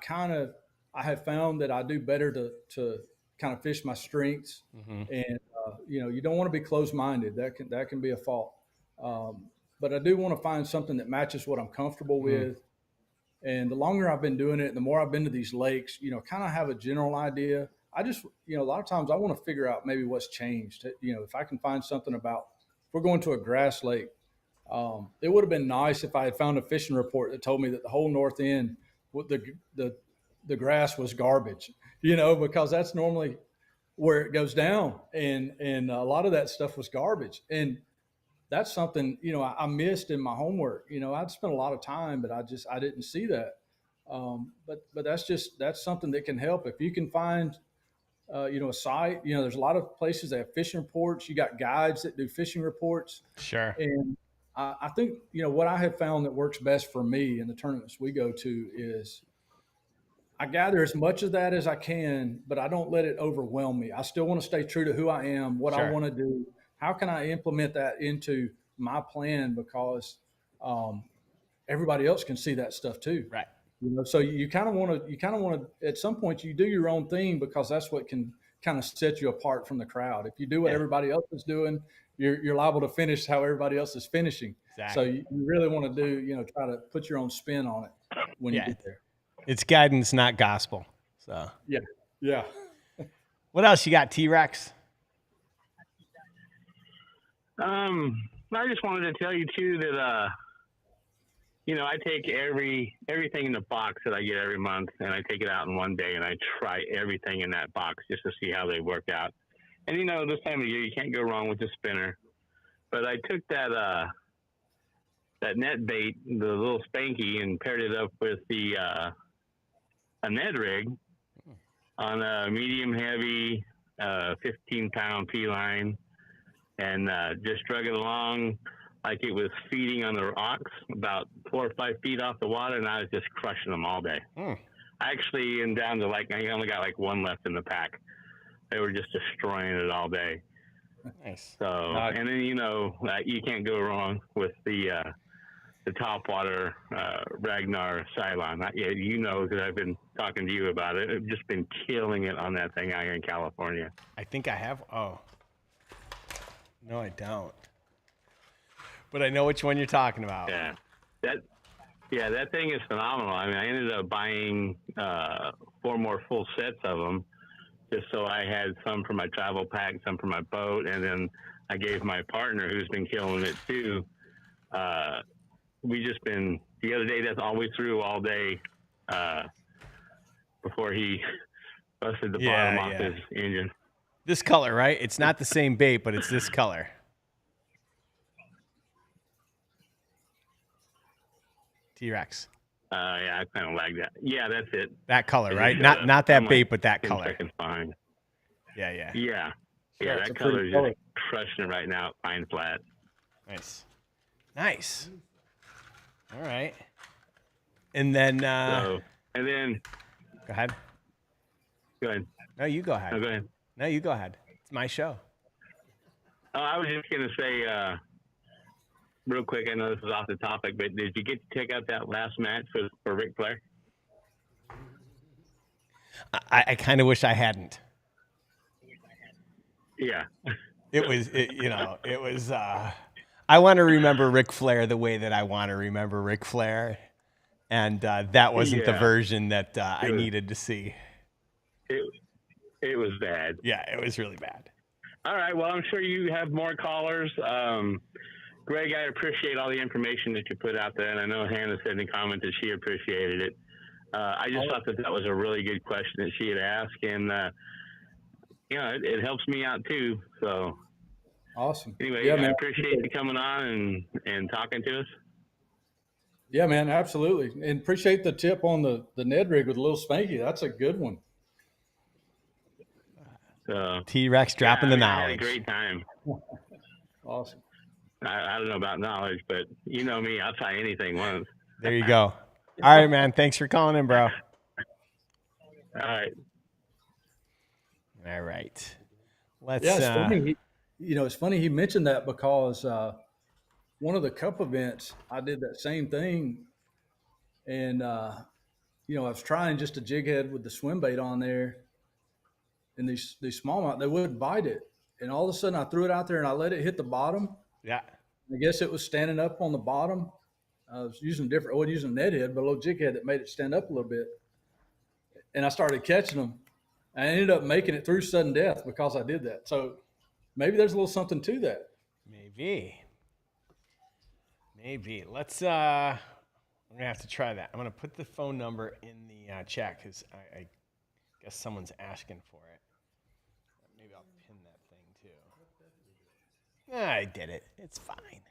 have found that I do better to kind of fish my strengths, and you know, you don't want to be closed minded. That can be a fault. But I do want to find something that matches what I'm comfortable with. And the longer I've been doing it, and the more I've been to these lakes, you know, kind of have a general idea. I just, you know, a lot of times I want to figure out maybe what's changed. You know, if I can find something about, if we're going to a grass lake, it would have been nice if I had found a fishing report that told me that the whole north end, the grass was garbage, you know, because that's normally where it goes down, and a lot of that stuff was garbage. And that's something, you know, I missed in my homework. You know, I'd spent a lot of time, but I didn't see that. But that's something that can help if you can find, you know, a site. You know, there's a lot of places that have fishing reports. You got guides that do fishing reports. Sure. And I think, you know, what I have found that works best for me in the tournaments we go to is I gather as much of that as I can, but I don't let it overwhelm me. I still want to stay true to who I am, what I want to do. How can I implement that into my plan? Because everybody else can see that stuff too. Right. You know, so you kind of want to, at some point you do your own thing, because that's what can kind of set you apart from the crowd. If you do what everybody else is doing, you're liable to finish how everybody else is finishing. Exactly. So you really want to do, you know, try to put your own spin on it when you get there. It's guidance, not gospel. So Yeah. What else you got, T-Rex? I just wanted to tell you too that you know, I take everything in the box that I get every month, and I take it out in one day, and I try everything in that box just to see how they work out. And you know, this time of year you can't go wrong with the spinner. But I took that net bait, the little Spanky, and paired it up with the a Ned rig on a medium heavy 15-pound P line, and just drug it along like it was feeding on the rocks about 4 or 5 feet off the water, and I was just crushing them all day. I actually am down to I only got like one left in the pack. They were just destroying it all day. Nice. So, and then, you know, you can't go wrong with the topwater Ragnar Cylon. You know, because I've been talking to you about it. I've just been killing it on that thing out here in California. I think I have. Oh, no, I don't. But I know which one you're talking about. Yeah, that thing is phenomenal. I mean, I ended up buying 4 more full sets of them, just so I had some for my travel pack, some for my boat, and then I gave my partner, who's been killing it too. We just been, the other day, that's all we threw all day before he busted the bottom off his engine. This color, right? It's not the same bait, but it's this color. T-Rex. Yeah, I kind of like that. Yeah, that's it. That color, right? Not that bait, but that color. Seconds behind. Yeah. Yeah, that color is just crushing it right now at Pine Flat. Nice. All right. And then go ahead. Go ahead. No, you go ahead. No, go ahead. No, you go ahead. It's my show. Oh, I was just going to say, real quick, I know this is off the topic, but did you get to check out that last match for Ric Flair? I kind of wish I hadn't. Yeah. It was, I want to remember Ric Flair the way that I want to remember Ric Flair. And that wasn't the version that I needed to see. It was bad. Yeah, it was really bad. All right. Well, I'm sure you have more callers. Greg, I appreciate all the information that you put out there. And I know Hannah said in the comments that she appreciated it. I just thought that was a really good question that she had asked. And it helps me out too. So Awesome. anyway, Yeah, I man. appreciate you coming on and talking to us. Yeah, man, absolutely. And appreciate the tip on the Ned rig with Little Spanky. That's a good one. So T-Rex dropping the I had a knowledge. great time. Awesome. I don't know about knowledge, but you know me, I'll try anything once. There you go. All right, man. Thanks for calling in, bro. All right. All right. Let's. Yeah, it's funny. It's funny he mentioned that because one of the cup events, I did that same thing, and I was trying just a jig head with the swim bait on there, and these smallmouth, they wouldn't bite it, and all of a sudden I threw it out there and I let it hit the bottom. Yeah. I guess it was standing up on the bottom. I was using I wasn't using a Ned head, but a little jig head that made it stand up a little bit, and I started catching them. I ended up making it through sudden death because I did that. So maybe there's a little something to that. Maybe. Let's. I'm gonna have to try that. I'm gonna put the phone number in the chat because I guess someone's asking for it. Maybe I'll pin that thing too. I did it. It's fine.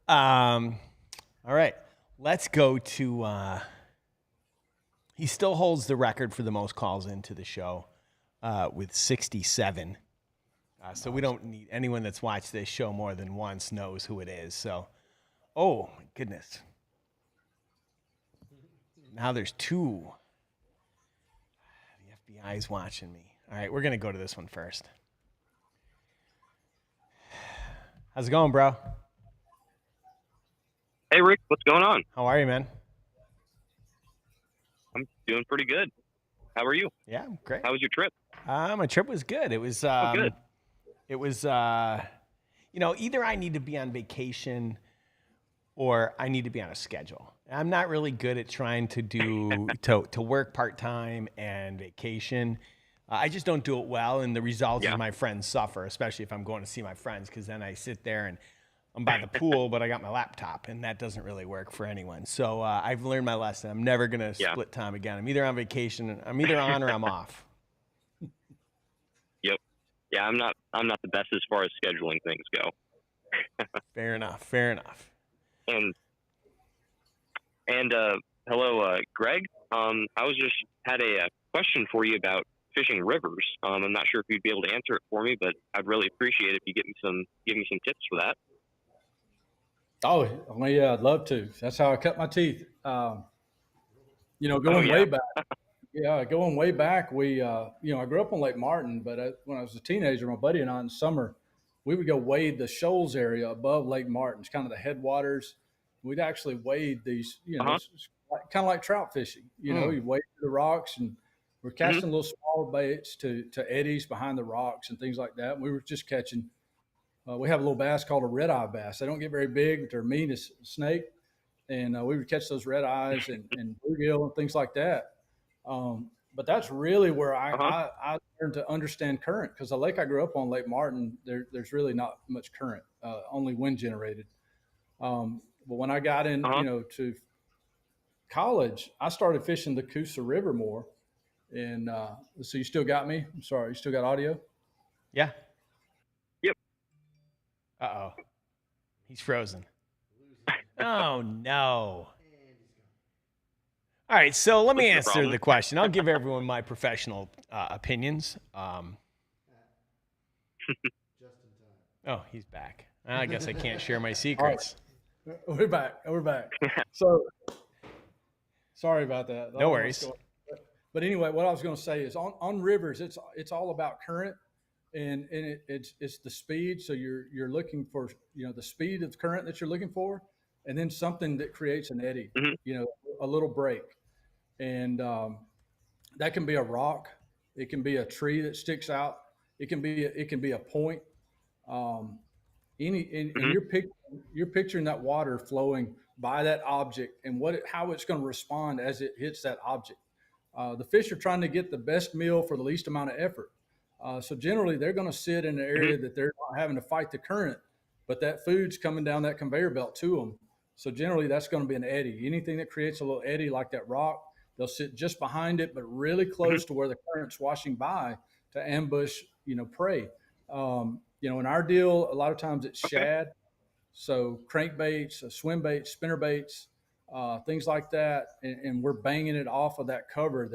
All right. Let's go to. He still holds the record for the most calls into the show with 67. So we don't need anyone that's watched this show more than once knows who it is. So, oh my goodness. Now there's two. The FBI's watching me. All right, we're going to go to this one first. How's it going, bro? Hey, Rick, what's going on? How are you, man? I'm doing pretty good. How are you? Yeah, great. How was your trip? My trip was good. It was Good. It was either I need to be on vacation or I need to be on a schedule. I'm not really good at trying to do to work part-time and vacation. I just don't do it well, and the result is my friends suffer, especially if I'm going to see my friends, because then I sit there and I'm by the pool, but I got my laptop, and that doesn't really work for anyone. So I've learned my lesson. I'm never going to split time again. I'm either on vacation, I'm either on or I'm off. Yep. Yeah, I'm not the best as far as scheduling things go. Fair enough. And hello, Greg. I was just had a question for you about fishing rivers. I'm not sure if you'd be able to answer it for me, but I'd really appreciate it if you give me some tips for that. Oh, well, yeah, I'd love to. That's how I cut my teeth. Going way back. Yeah, going way back, we, I grew up on Lake Martin, but when I was a teenager, my buddy and I in the summer, we would go wade the shoals area above Lake Martin. It's kind of the headwaters. We'd actually wade these, it's kind of like trout fishing. You wade the rocks, and we're casting little smaller baits to eddies behind the rocks and things like that. And we were just catching. We have a little bass called a red-eye bass. They don't get very big, but they're mean as a snake. And we would catch those red eyes and bluegill and things like that. But that's really where I learned to understand current, because the lake I grew up on, Lake Martin, there's really not much current, only wind generated. But when I got in, to college, I started fishing the Coosa River more. And so you still got me? I'm sorry, you still got audio? Yeah. Yep. Uh-oh. He's frozen. Oh, no. All right, so let me answer the question. I'll give everyone my professional opinions. Oh, he's back. I guess I can't share my secrets. Right. We're back. So, sorry about that. No worries. But anyway, what I was going to say is on rivers, it's all about current, and it's the speed. So you're looking for the speed of the current that you're looking for, and then something that creates an eddy, a little break. And that can be a rock, it can be a tree that sticks out, it can be a point. And you're picturing that water flowing by that object and how it's going to respond as it hits that object. The fish are trying to get the best meal for the least amount of effort. So generally, they're going to sit in an area that they're not having to fight the current, but that food's coming down that conveyor belt to them. So generally, that's going to be an eddy. Anything that creates a little eddy like that rock, they'll sit just behind it, but really close to where the current's washing by, ambush, prey. In our deal, a lot of times it's Okay. shad, so crankbaits, swim baits, spinner baits, things like that, and we're banging it off of that cover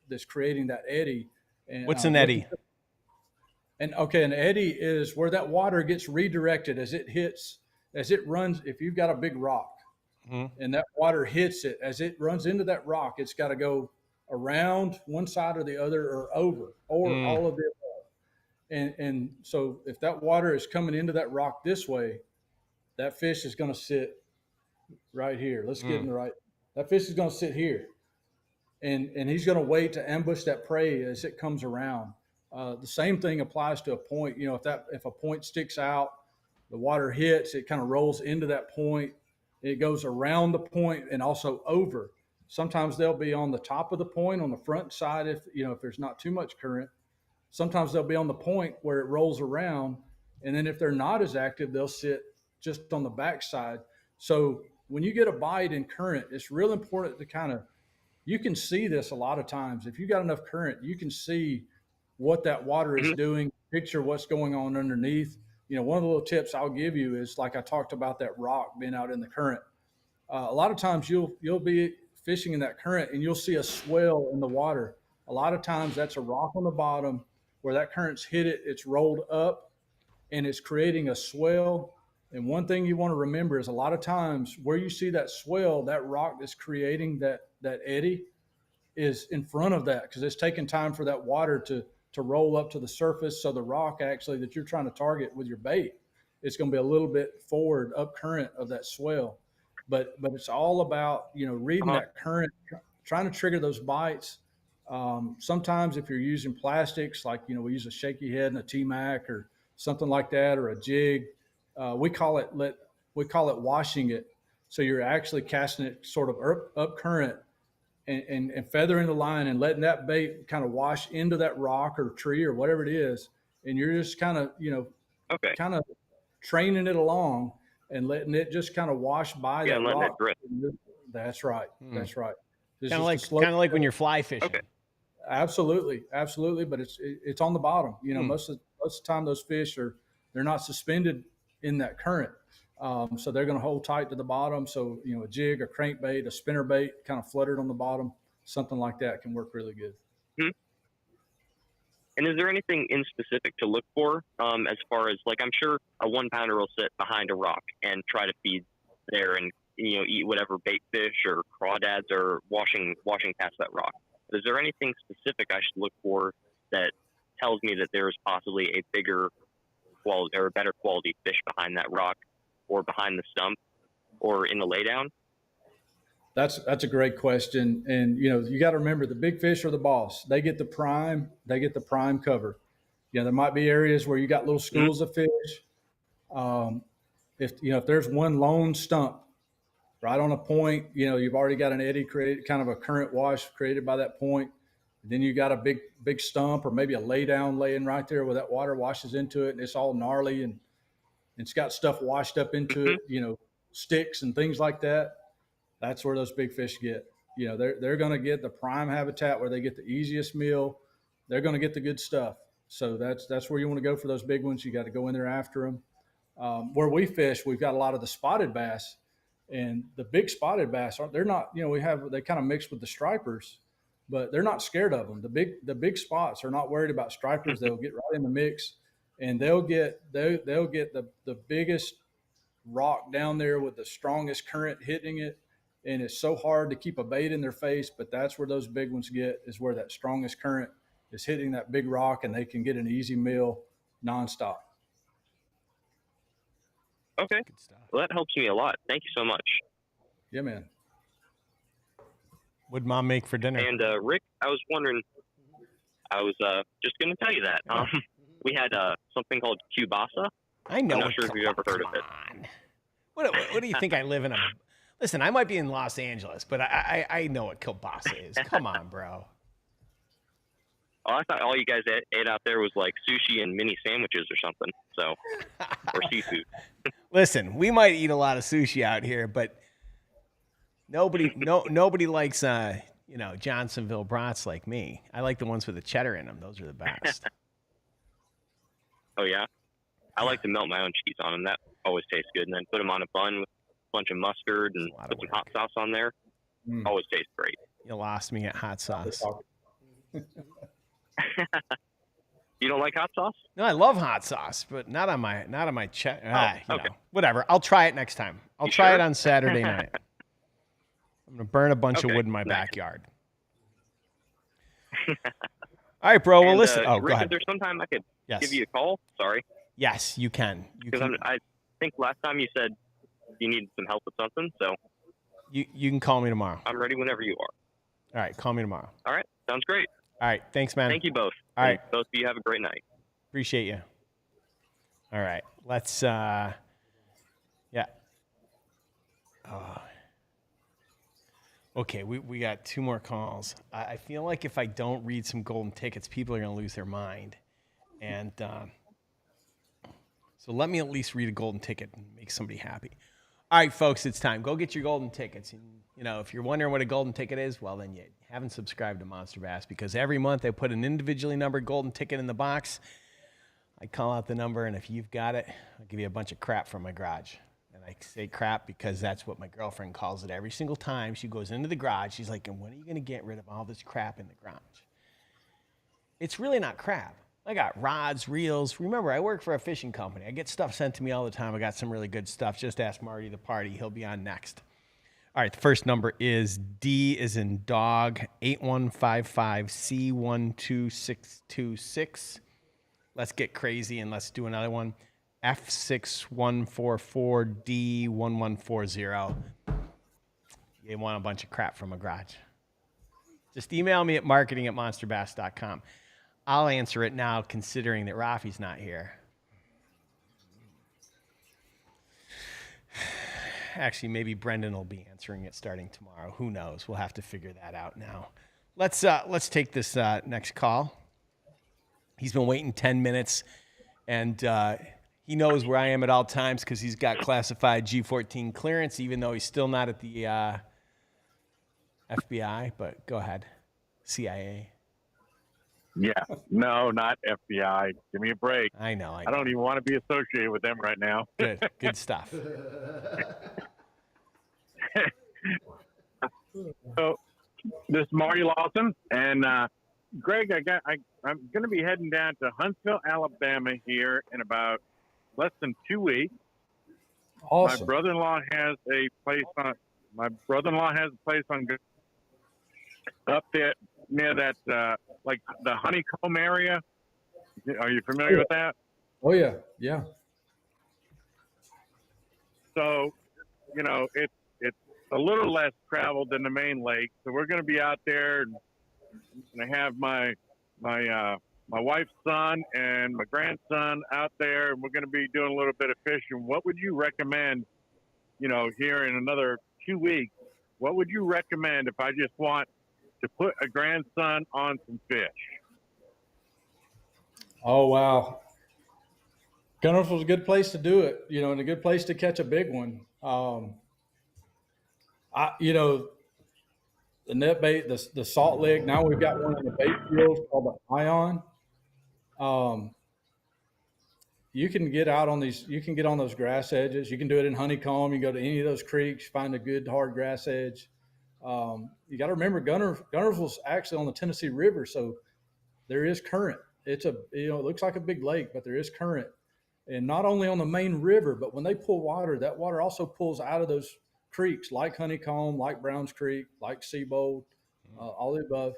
that's creating that eddy. And What's an eddy? an eddy is where that water gets redirected as it runs. If you've got a big rock and that water hits it, as it runs into that rock, it's got to go around one side or the other, or over, or all of it. And so if that water is coming into that rock this way, that fish is going to sit right here. Let's get in the right. That fish is going to sit here, and he's going to wait to ambush that prey as it comes around. The same thing applies to a point. If a point sticks out, the water hits, it kind of rolls into that point. It goes around the point and also over. Sometimes they'll be on the top of the point on the front side if there's not too much current. Sometimes they'll be on the point where it rolls around, and then if they're not as active, they'll sit just on the backside. So when you get a bite in current, it's real important to you can see this a lot of times. If you got enough current, you can see what that water is doing, picture what's going on underneath. One of the little tips I'll give you is, like I talked about that rock being out in the current. A lot of times you'll be fishing in that current and you'll see a swell in the water. A lot of times that's a rock on the bottom where that current's hit it, it's rolled up and it's creating a swell. And one thing you want to remember is a lot of times where you see that swell, that rock that's creating that eddy is in front of that, because it's taking time for that water to roll up to the surface. So the rock actually that you're trying to target with your bait, it's going to be a little bit forward up current of that swell. But it's all about, reading that current, trying to trigger those bites. Sometimes if you're using plastics, like, we use a shaky head and a T-Mac or something like that, or a jig, we call it washing it. So you're actually casting it sort of up current and feathering the line and letting that bait kind of wash into that rock or tree or whatever it is. And you're just kind of, kind of training it along and letting it just kind of wash by that letting rock. it drift. That's right. That's right. Kind of like when you're fly fishing. Okay. Absolutely. But it's on the bottom. Most of the time those fish they're not suspended in that current. So they're going to hold tight to the bottom. So, a jig, a crankbait, a spinner bait kind of fluttered on the bottom, something like that can work really good. Mm-hmm. And is there anything in specific to look for as far as, like, I'm sure a 1-pounder will sit behind a rock and try to feed there and, eat whatever bait fish or crawdads are washing past that rock. Is there anything specific I should look for that tells me that there's possibly a bigger quality or a better quality fish behind that rock or behind the stump or in the laydown? That's a great question. And, you got to remember, the big fish are the boss. They get the prime cover. There might be areas where you got little schools of fish. If there's one lone stump right on a point, you've already got an eddy created, kind of a current wash created by that point. Then you got a big stump or maybe a laydown laying right there where that water washes into it and it's all gnarly and it's got stuff washed up into it, sticks and things like that. That's where those big fish get. They're going to get the prime habitat where they get the easiest meal. They're going to get the good stuff. So that's where you want to go for those big ones. You got to go in there after them. Where we fish, we've got a lot of the spotted bass, and the big spotted bass they're not. They kind of mix with the stripers, but they're not scared of them. The big spots are not worried about stripers. They'll get right in the mix, and they'll get the biggest rock down there with the strongest current hitting it. And it's so hard to keep a bait in their face, but that's where those big ones is where that strongest current is hitting that big rock and they can get an easy meal nonstop. Okay. Well, that helps me a lot. Thank you so much. Yeah, man. What'd Mom make for dinner? And Rick, I was wondering, I was just going to tell you that. We had something called kielbasa. I know. I'm not sure if you've ever heard of it. What do you think I live in a... Listen, I might be in Los Angeles, but I know what kielbasa is. Come on, bro. Oh, I thought all you guys ate out there was like sushi and mini sandwiches or something. So, or seafood. Listen, we might eat a lot of sushi out here, but nobody likes Johnsonville brats like me. I like the ones with the cheddar in them. Those are the best. Oh yeah, I like to melt my own cheese on them. That always tastes good, and then put them on a bun with a bunch of mustard and put some hot sauce on there. Always tastes great. You lost me at hot sauce. You don't like hot sauce? No, I love hot sauce, but not on my cheddar. Okay. Whatever. I'll try it next time. I'll try it on Saturday night. I'm gonna burn a bunch of wood in my backyard. All right, bro. Well, listen. Rick, go ahead. Is there sometime I could give you a call? Sorry. Yes, you can. I think last time you said you needed some help with something, so you can call me tomorrow. I'm ready whenever you are. All right, call me tomorrow. All right, sounds great. All right, thanks, man. Thank you both. All right, both of you have a great night. Appreciate you. All right, let's. Okay, we got 2 more calls. I feel like if I don't read some golden tickets, people are going to lose their mind. And so let me at least read a golden ticket and make somebody happy. All right, folks, it's time. Go get your golden tickets. And, if you're wondering what a golden ticket is, well, then you haven't subscribed to Monster Bass, because every month I put an individually numbered golden ticket in the box. I call out the number, and if you've got it, I'll give you a bunch of crap from my garage. And I say crap because that's what my girlfriend calls it every single time she goes into the garage. She's like, and when are you going to get rid of all this crap in the garage? It's really not crap. I got rods, reels. Remember, I work for a fishing company. I get stuff sent to me all the time. I got some really good stuff. Just ask Marty the Party. He'll be on next. All right, the first number is D as in dog, 8155C12626. Let's get crazy and let's do another one. F6144D1140. You want a bunch of crap from a garage. Just email me at marketing@monsterbass.com. I'll answer it now, considering that Rafi's not here. Actually, maybe Brendan will be answering it starting tomorrow. Who knows? We'll have to figure that out now. Let's take this next call. He's been waiting 10 minutes, and he knows where I am at all times because he's got classified G14 clearance, even though he's still not at the FBI. But go ahead, CIA. Yeah, no, not FBI. Give me a break. I know. I don't even want to be associated with them right now. Good stuff. So, this is Marty Lawson, and Greg, I'm going to be heading down to Huntsville, Alabama here in about less than 2 weeks. Awesome. My brother-in-law has a place on up there near that like the Honeycomb area. Are you familiar with that? Oh yeah, yeah. So, it's a little less traveled than the main lake. So we're going to be out there, and I have my wife's son and my grandson out there, and we're going to be doing a little bit of fishing. What would you recommend, here in another 2 weeks? What would you recommend if I just want to put a grandson on some fish? Oh, wow. Guntersville's a good place to do it, and a good place to catch a big one. The net bait, the salt lick. Now we've got one in the bait field called the Ion. You can get out on these. You can get on those grass edges. You can do it in Honeycomb. You can go to any of those creeks, find a good hard grass edge. You got to remember, Guntersville's actually on the Tennessee River, so there is current. It looks like a big lake, but there is current, and not only on the main river, but when they pull water, that water also pulls out of those creeks, like Honeycomb, like Browns Creek, like Seabold, all the above.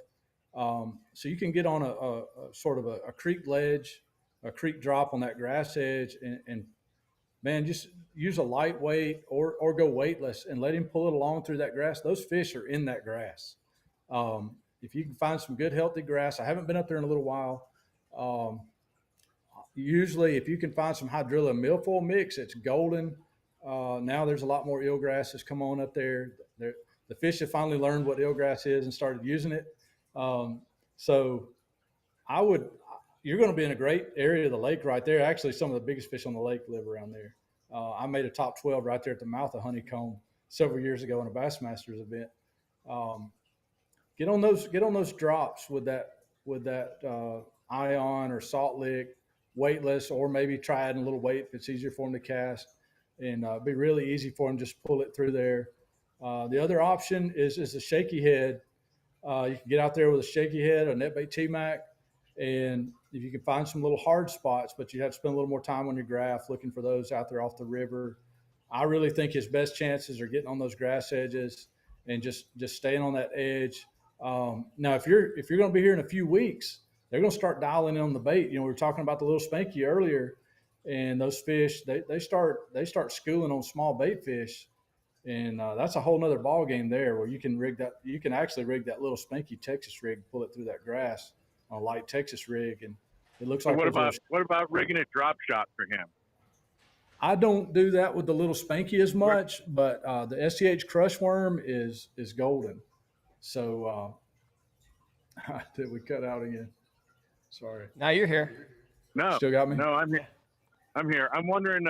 So you can get on a sort of a creek ledge, a creek drop on that grass edge, and man, just use a lightweight or go weightless and let him pull it along through that grass. Those fish are in that grass. If you can find some good, healthy grass, I haven't been up there in a little while. Usually, if you can find some hydrilla milfoil mix, it's golden. Now there's a lot more eelgrass that's come on up there. The fish have finally learned what eelgrass is and started using it. So you're going to be in a great area of the lake right there. Actually, some of the biggest fish on the lake live around there. I made a top 12 right there at the mouth of Honeycomb several years ago in a Bassmasters event. get on those drops with that ion or salt lick, weightless, or maybe try adding a little weight if it's easier for them to cast, and be really easy for them. Just pull it through there. The other option is a shaky head. You can get out there with a shaky head, a netbait T-Mac, and if you can find some little hard spots, but you have to spend a little more time on your graph looking for those out there off the river. I really think his best chances are getting on those grass edges and just staying on that edge. Now, if you're going to be here in a few weeks, they're going to start dialing in on the bait. We were talking about the little spanky earlier, and those fish they start schooling on small bait fish, and that's a whole nother ball game there, where you can actually rig that little spanky Texas rig, pull it through that grass on a light Texas rig, and it looks So like what about rigging a drop shot for him? I don't do that with the little spanky as much, but the SCH crush worm is golden. So did we cut out again? Sorry. Now you're here. No, Still got me? No, I'm here. I'm here. I'm wondering,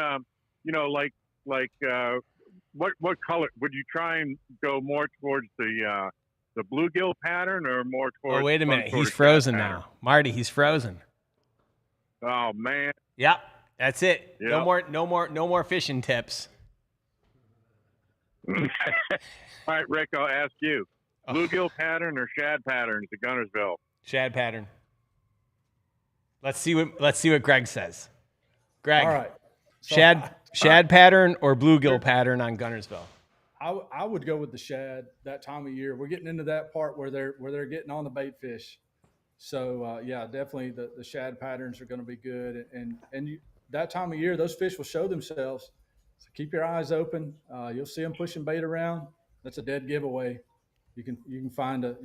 what color would you try and go more towards the bluegill pattern or more towards? Oh, wait a some minute. sort He's of frozen cat pattern? now. Marty, he's frozen. Oh man. Yep. That's it. Yep. No more fishing tips. All right, Rick, I'll ask you. Bluegill pattern or shad patterns at Gunnersville? Shad pattern. Let's see what Greg says. Greg. All right. So Shad pattern or bluegill pattern on Gunnersville? I would go with the shad that time of year. We're getting into that part where they're getting on the bait fish. So yeah, definitely the shad patterns are going to be good, and that time of year those fish will show themselves. So keep your eyes open. You'll see them pushing bait around. That's a dead giveaway. You can find a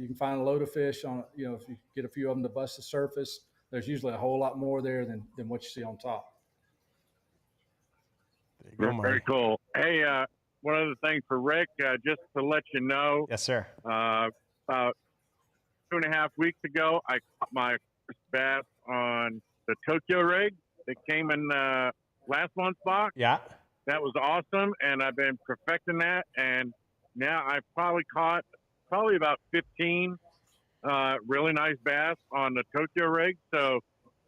load of fish on, if you get a few of them to bust the surface. There's usually a whole lot more there than what you see on top. Very cool. Hey, one other thing for Rick, just to let you know. Yes, sir. About 2.5 weeks ago, I caught my first bass on the Tokyo rig that came in last month's box. Yeah. That was awesome, and I've been perfecting that, and now I've probably caught about 15 really nice bass on the Tokyo rig. So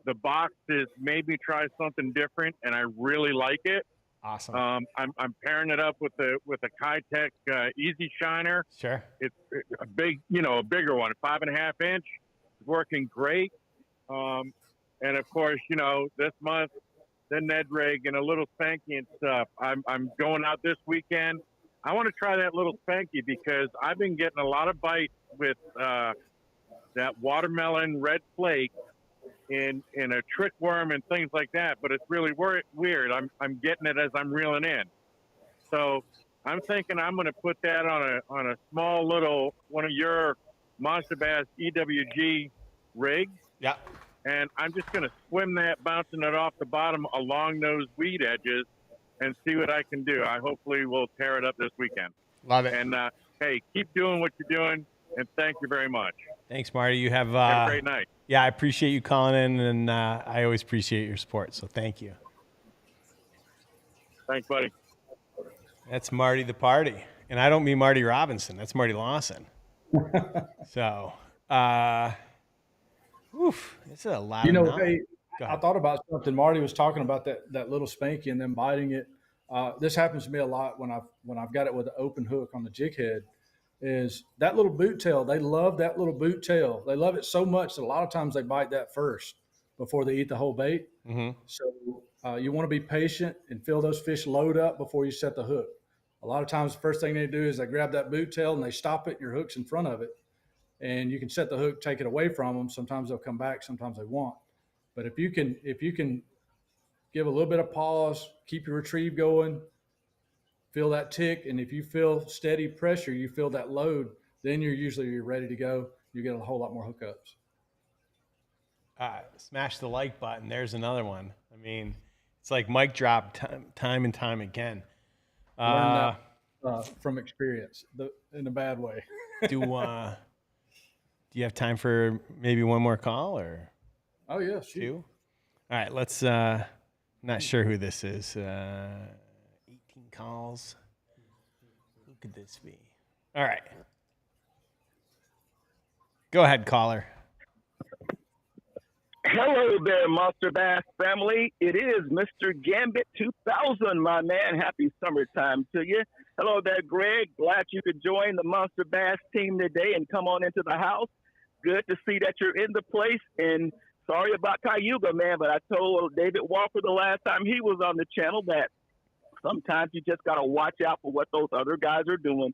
the box is made me try something different, and I really like it. Awesome. I'm pairing it up with a Kitech Easy Shiner. Sure. It's a bigger one, 5.5 inch. It's working great. And of course, this month, the Ned rig and a little spanky and stuff. I'm going out this weekend. I want to try that little spanky because I've been getting a lot of bites with that watermelon red flake in a trick worm and things like that, but it's really weird. I'm getting it as I'm reeling in. So I'm thinking I'm going to put that on a small little one of your MONSTERBASS EWG rigs. Yeah. And I'm just going to swim that, bouncing it off the bottom along those weed edges and see what I can do. I hopefully will tear it up this weekend. Love it. And hey, keep doing what you're doing, and thank you very much. Thanks, Marty. You have a great night. Yeah, I appreciate you calling in, and I always appreciate your support. So thank you. Thanks, buddy. That's Marty the Party, and I don't mean Marty Robinson. That's Marty Lawson. So, this is a lot. Hey, I thought about something. Marty was talking about that little spanky and then biting it. This happens to me a lot when I've got it with an open hook on the jig head. Is that little boot tail? They love that little boot tail. They love it so much that a lot of times they bite that first before they eat the whole bait. Mm-hmm. So you want to be patient and feel those fish load up before you set the hook. A lot of times the first thing they do is they grab that boot tail and they stop it. Your hook's in front of it, and you can set the hook, take it away from them. Sometimes they'll come back, sometimes they won't. But if you can give a little bit of pause, keep your retrieve going, feel that tick, and if you feel steady pressure, you feel that load, then you're ready to go. You get a whole lot more hookups. Smash the like button. There's another one. I mean, it's like mic drop time and time again. Learn that from experience, in a bad way. Do you have time for maybe one more call or? Oh yeah, shoot. Two. All right, let's. Not sure who this is. 18 calls. Who could this be? All right. Go ahead, caller. Hello there, Monster Bass family. It is Mr. Gambit 2000, my man. Happy summertime to you. Hello there, Greg. Glad you could join the Monster Bass team today and come on into the house. Good to see that you're in the place. And sorry about Cayuga, man, but I told David Walker the last time he was on the channel that sometimes you just got to watch out for what those other guys are doing.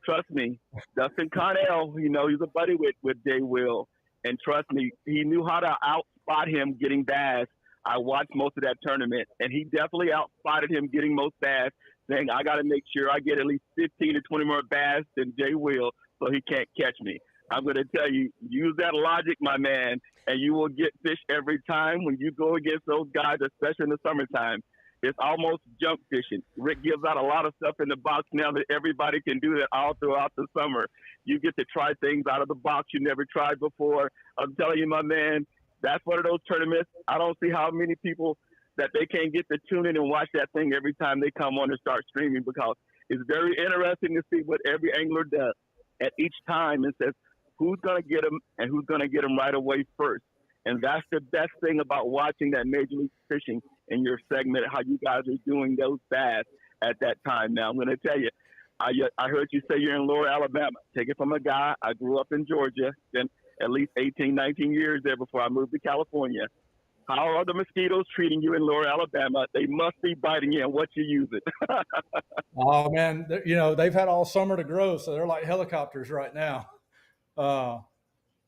Trust me, Dustin Connell, he's a buddy with Jay Will. And trust me, he knew how to outspot him getting bass. I watched most of that tournament, and he definitely outspotted him getting most bass, saying, I got to make sure I get at least 15 to 20 more bass than Jay Will so he can't catch me. I'm going to tell you, use that logic, my man, and you will get fish every time when you go against those guys, especially in the summertime. It's almost junk fishing. Rick gives out a lot of stuff in the box now that everybody can do that all throughout the summer. You get to try things out of the box you never tried before. I'm telling you, my man, that's one of those tournaments. I don't see how many people that they can't get to tune in and watch that thing every time they come on and start streaming, because it's very interesting to see what every angler does at each time and says who's going to get them and who's going to get them right away first. And that's the best thing about watching that Major League Fishing in your segment, how you guys are doing those bass at that time. Now, I'm going to tell you, I heard you say you're in Lower Alabama. Take it from a guy. I grew up in Georgia, spent at least 18, 19 years there before I moved to California. How are the mosquitoes treating you in Lower Alabama? They must be biting you, and what you using. Oh man, they've had all summer to grow, so they're like helicopters right now.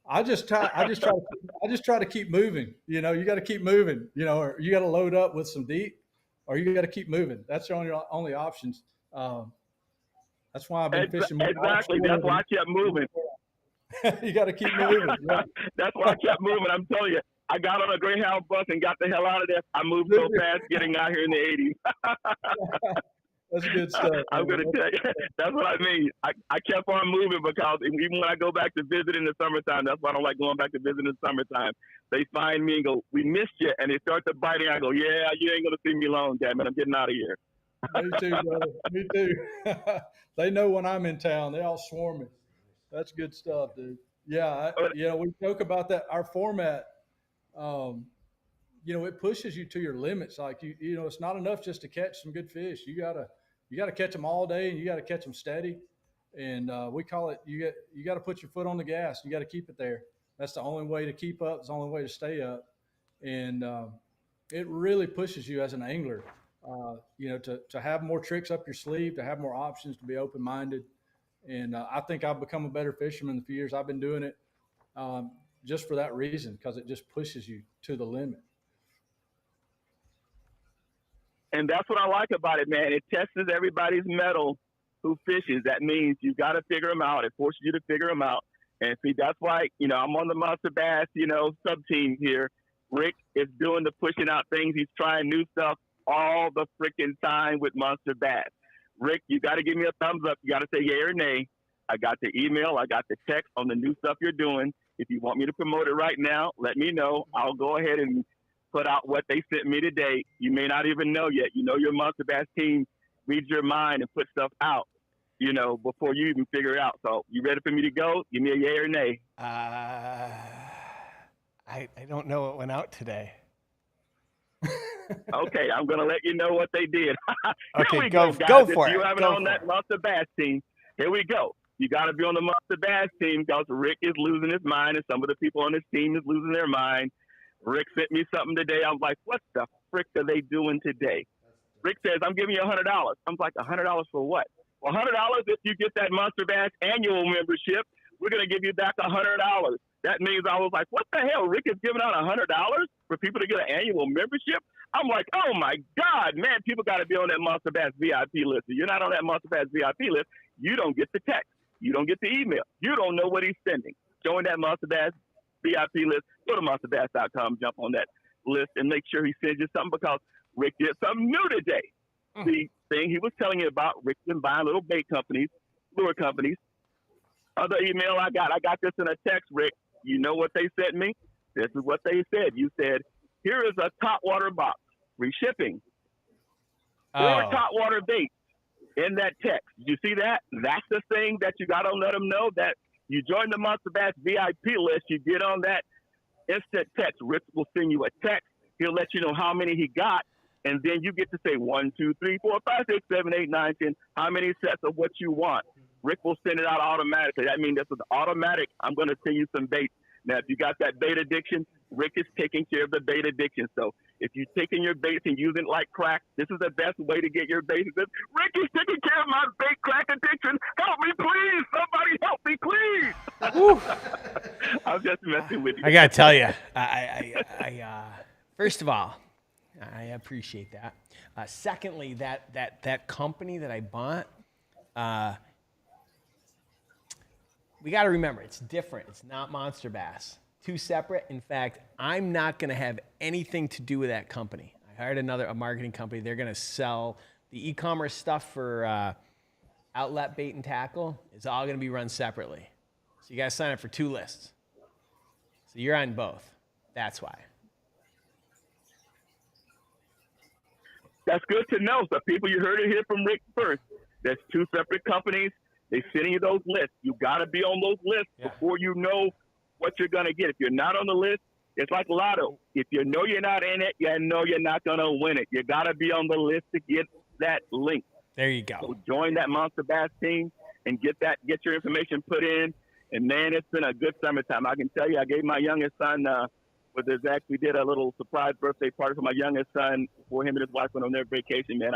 I just try to keep moving. You got to keep moving. Or you got to load up with some deep, or you got to keep moving. That's the only options. That's why I've been fishing. Exactly. That's why I kept moving. You got to keep moving. Yeah. That's why I kept moving. I'm telling you, I got on a Greyhound bus and got the hell out of there. I moved so fast getting out here in the 80s. That's good stuff. I'm going to tell you, that's what I mean. I kept on moving because even when I go back to visit in the summertime, that's why I don't like going back to visit in the summertime. They find me and go, we missed you. And they start to bite me. I go, yeah, you ain't going to see me long, damn it. I'm getting out of here. Me too, brother. Me too. They know when I'm in town. They all swarm me. That's good stuff, dude. Yeah, we joke about that. Our format, it pushes you to your limits. Like it's not enough just to catch some good fish. You gotta catch them all day, and you gotta catch them steady. And we call it you got to put your foot on the gas. You got to keep it there. That's the only way to keep up. It's the only way to stay up. And it really pushes you as an angler, to have more tricks up your sleeve, to have more options, to be open minded. And I think I've become a better fisherman in the few years I've been doing it, just for that reason, because it just pushes you to the limit. And that's what I like about it, man. It tests everybody's mettle who fishes. That means you got to figure them out. It forces you to figure them out. And see, that's why, I'm on the Monster Bass, sub-team here. Rick is doing the pushing out things. He's trying new stuff all the freaking time with Monster Bass. Rick, you got to give me a thumbs up. You got to say yay or nay. I got the email. I got the text on the new stuff you're doing. If you want me to promote it right now, let me know. I'll go ahead and put out what they sent me today. You may not even know yet. Your Monster Bass team reads your mind and puts stuff out, before you even figure it out. So you ready for me to go? Give me a yay or nay. I don't know what went out today. Okay, I'm going to let you know what they did. Okay, go for it. You haven't on that Monster Bass team. Here we go. You got to be on the Monster Bass team because Rick is losing his mind and some of the people on his team is losing their mind. Rick sent me something today. I was like, what the frick are they doing today? Rick says, I'm giving you $100. I'm like, $100 for what? Well, $100 if you get that Monster Bass annual membership, we're going to give you back $100. That means I was like, what the hell? Rick is giving out $100 for people to get an annual membership? I'm like, oh, my God, man, people got to be on that Monster Bass VIP list. If you're not on that Monster Bass VIP list, you don't get the text. You don't get the email. You don't know what he's sending. Join that Monster Bass VIP list. Go to monsterbass.com, jump on that list, and make sure he sends you something because Rick did something new today. The thing he was telling you about, Rick's been buying little bait companies, lure companies. Other email I got this in a text, Rick. You know what they sent me? This is what they said. You said, here is a top water box, free shipping. 4 top water baits in that text. Did you see that? That's the thing that you got to let them know that You join the Monster Bass VIP list. You get on that instant text. Rick will send you a text. He'll let you know how many he got. And then you get to say 1, 2, 3, 4, 5, 6, 7, 8, 9, 10. How many sets of what you want? Rick will send it out automatically. That means this is automatic. I'm going to send you some baits. Now, if you got that bait addiction, Rick is taking care of the bait addiction. So if you're taking your baits and using it like crack, this is the best way to get your baits. Rick is taking care of my bait crack addiction. Help me, please. Somebody help me, please. I'm just messing with you. I gotta tell you, first of all, I appreciate that. Secondly, that company that I bought, we got to remember it's different. It's not Monster Bass. Two separate. In fact, I'm not going to have anything to do with that company. I hired a marketing company. They're going to sell the e-commerce stuff for outlet bait and tackle. It's all going to be run separately. So you got to sign up for 2 lists. So you're on both. That's why. That's good to know. So people, you heard it here from Rick first. There's 2 separate companies. They sending you those lists. You got to be on those lists before you know what you're going to get. If you're not on the list, it's like lotto. If you know you're not in it, you know you're not going to win it. You got to be on the list to get that link. There you go. So join that Monster Bass team and get your information put in. And man, it's been a good summertime. I can tell you, I gave my youngest son, we did a little surprise birthday party for my youngest son before him and his wife went on their vacation, man.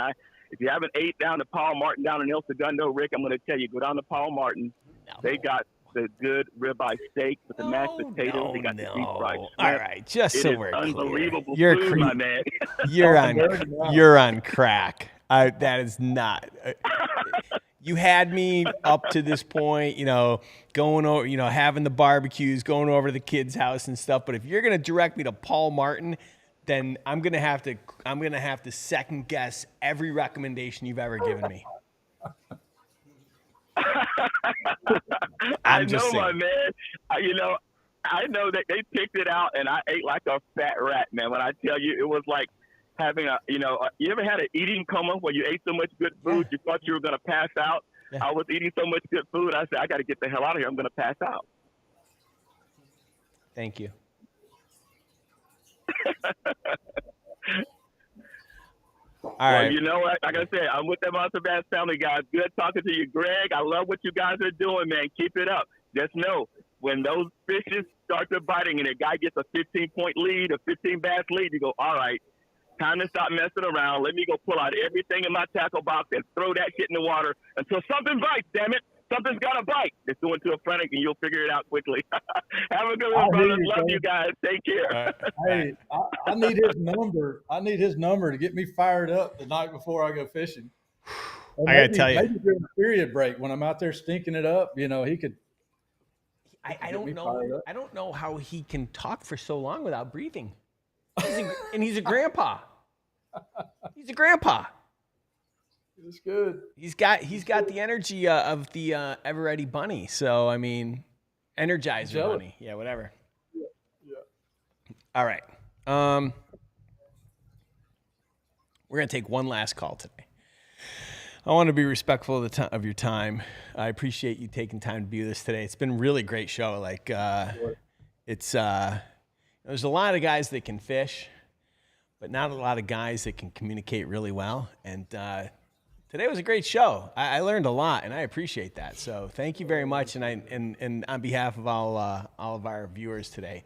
If you haven't ate down to Paul Martin down in El Segundo, Rick, I'm going to tell you, go down to Paul Martin. No. They got the good ribeye steak with the mashed potatoes. They got the deep fried shrimp. All right, just so we're clear. Unbelievable food, my man. You're on crack. That is not. You had me up to this point, going over, having the barbecues, going over to the kids' house and stuff. But if you're going to direct me to Paul Martin, then I'm going to have to second guess every recommendation you've ever given me. I know, my man. I know that they picked it out, and I ate like a fat rat, man. When I tell you, it was like having you ever had an eating coma where you ate so much good food you thought you were going to pass out? Yeah. I was eating so much good food, I said, I got to get the hell out of here. I'm going to pass out. Thank you. All right. Well, you know what? Like I said, I'm with the Monster Bass family, guys. Good talking to you, Greg. I love what you guys are doing, man. Keep it up. Just know, when those fishes start to biting and a guy gets a 15-point lead, a 15-bass lead, you go, all right, time to stop messing around. Let me go pull out everything in my tackle box and throw that shit in the water until something bites, damn it. Something's got to bite. Just do it to a frantic and you'll figure it out quickly. Have a good one, brothers. Love you guys. Take care. Hey, I need his number. I need his number to get me fired up the night before I go fishing. I got to tell you. Maybe during a period break when I'm out there stinking it up, he could. I don't know. I don't know how he can talk for so long without breathing. And he's a grandpa. He's a grandpa. It's good. He's got the energy of the ever-ready bunny. So I mean, Energizer bunny. Yeah, whatever. Yeah. All right. We're gonna take one last call today. I want to be respectful of your time. I appreciate you taking time to be with us today. It's been a really great show. Like there's a lot of guys that can fish, but not a lot of guys that can communicate really well. And today was a great show. I learned a lot, and I appreciate that. So thank you very much. And on behalf of all of our viewers today,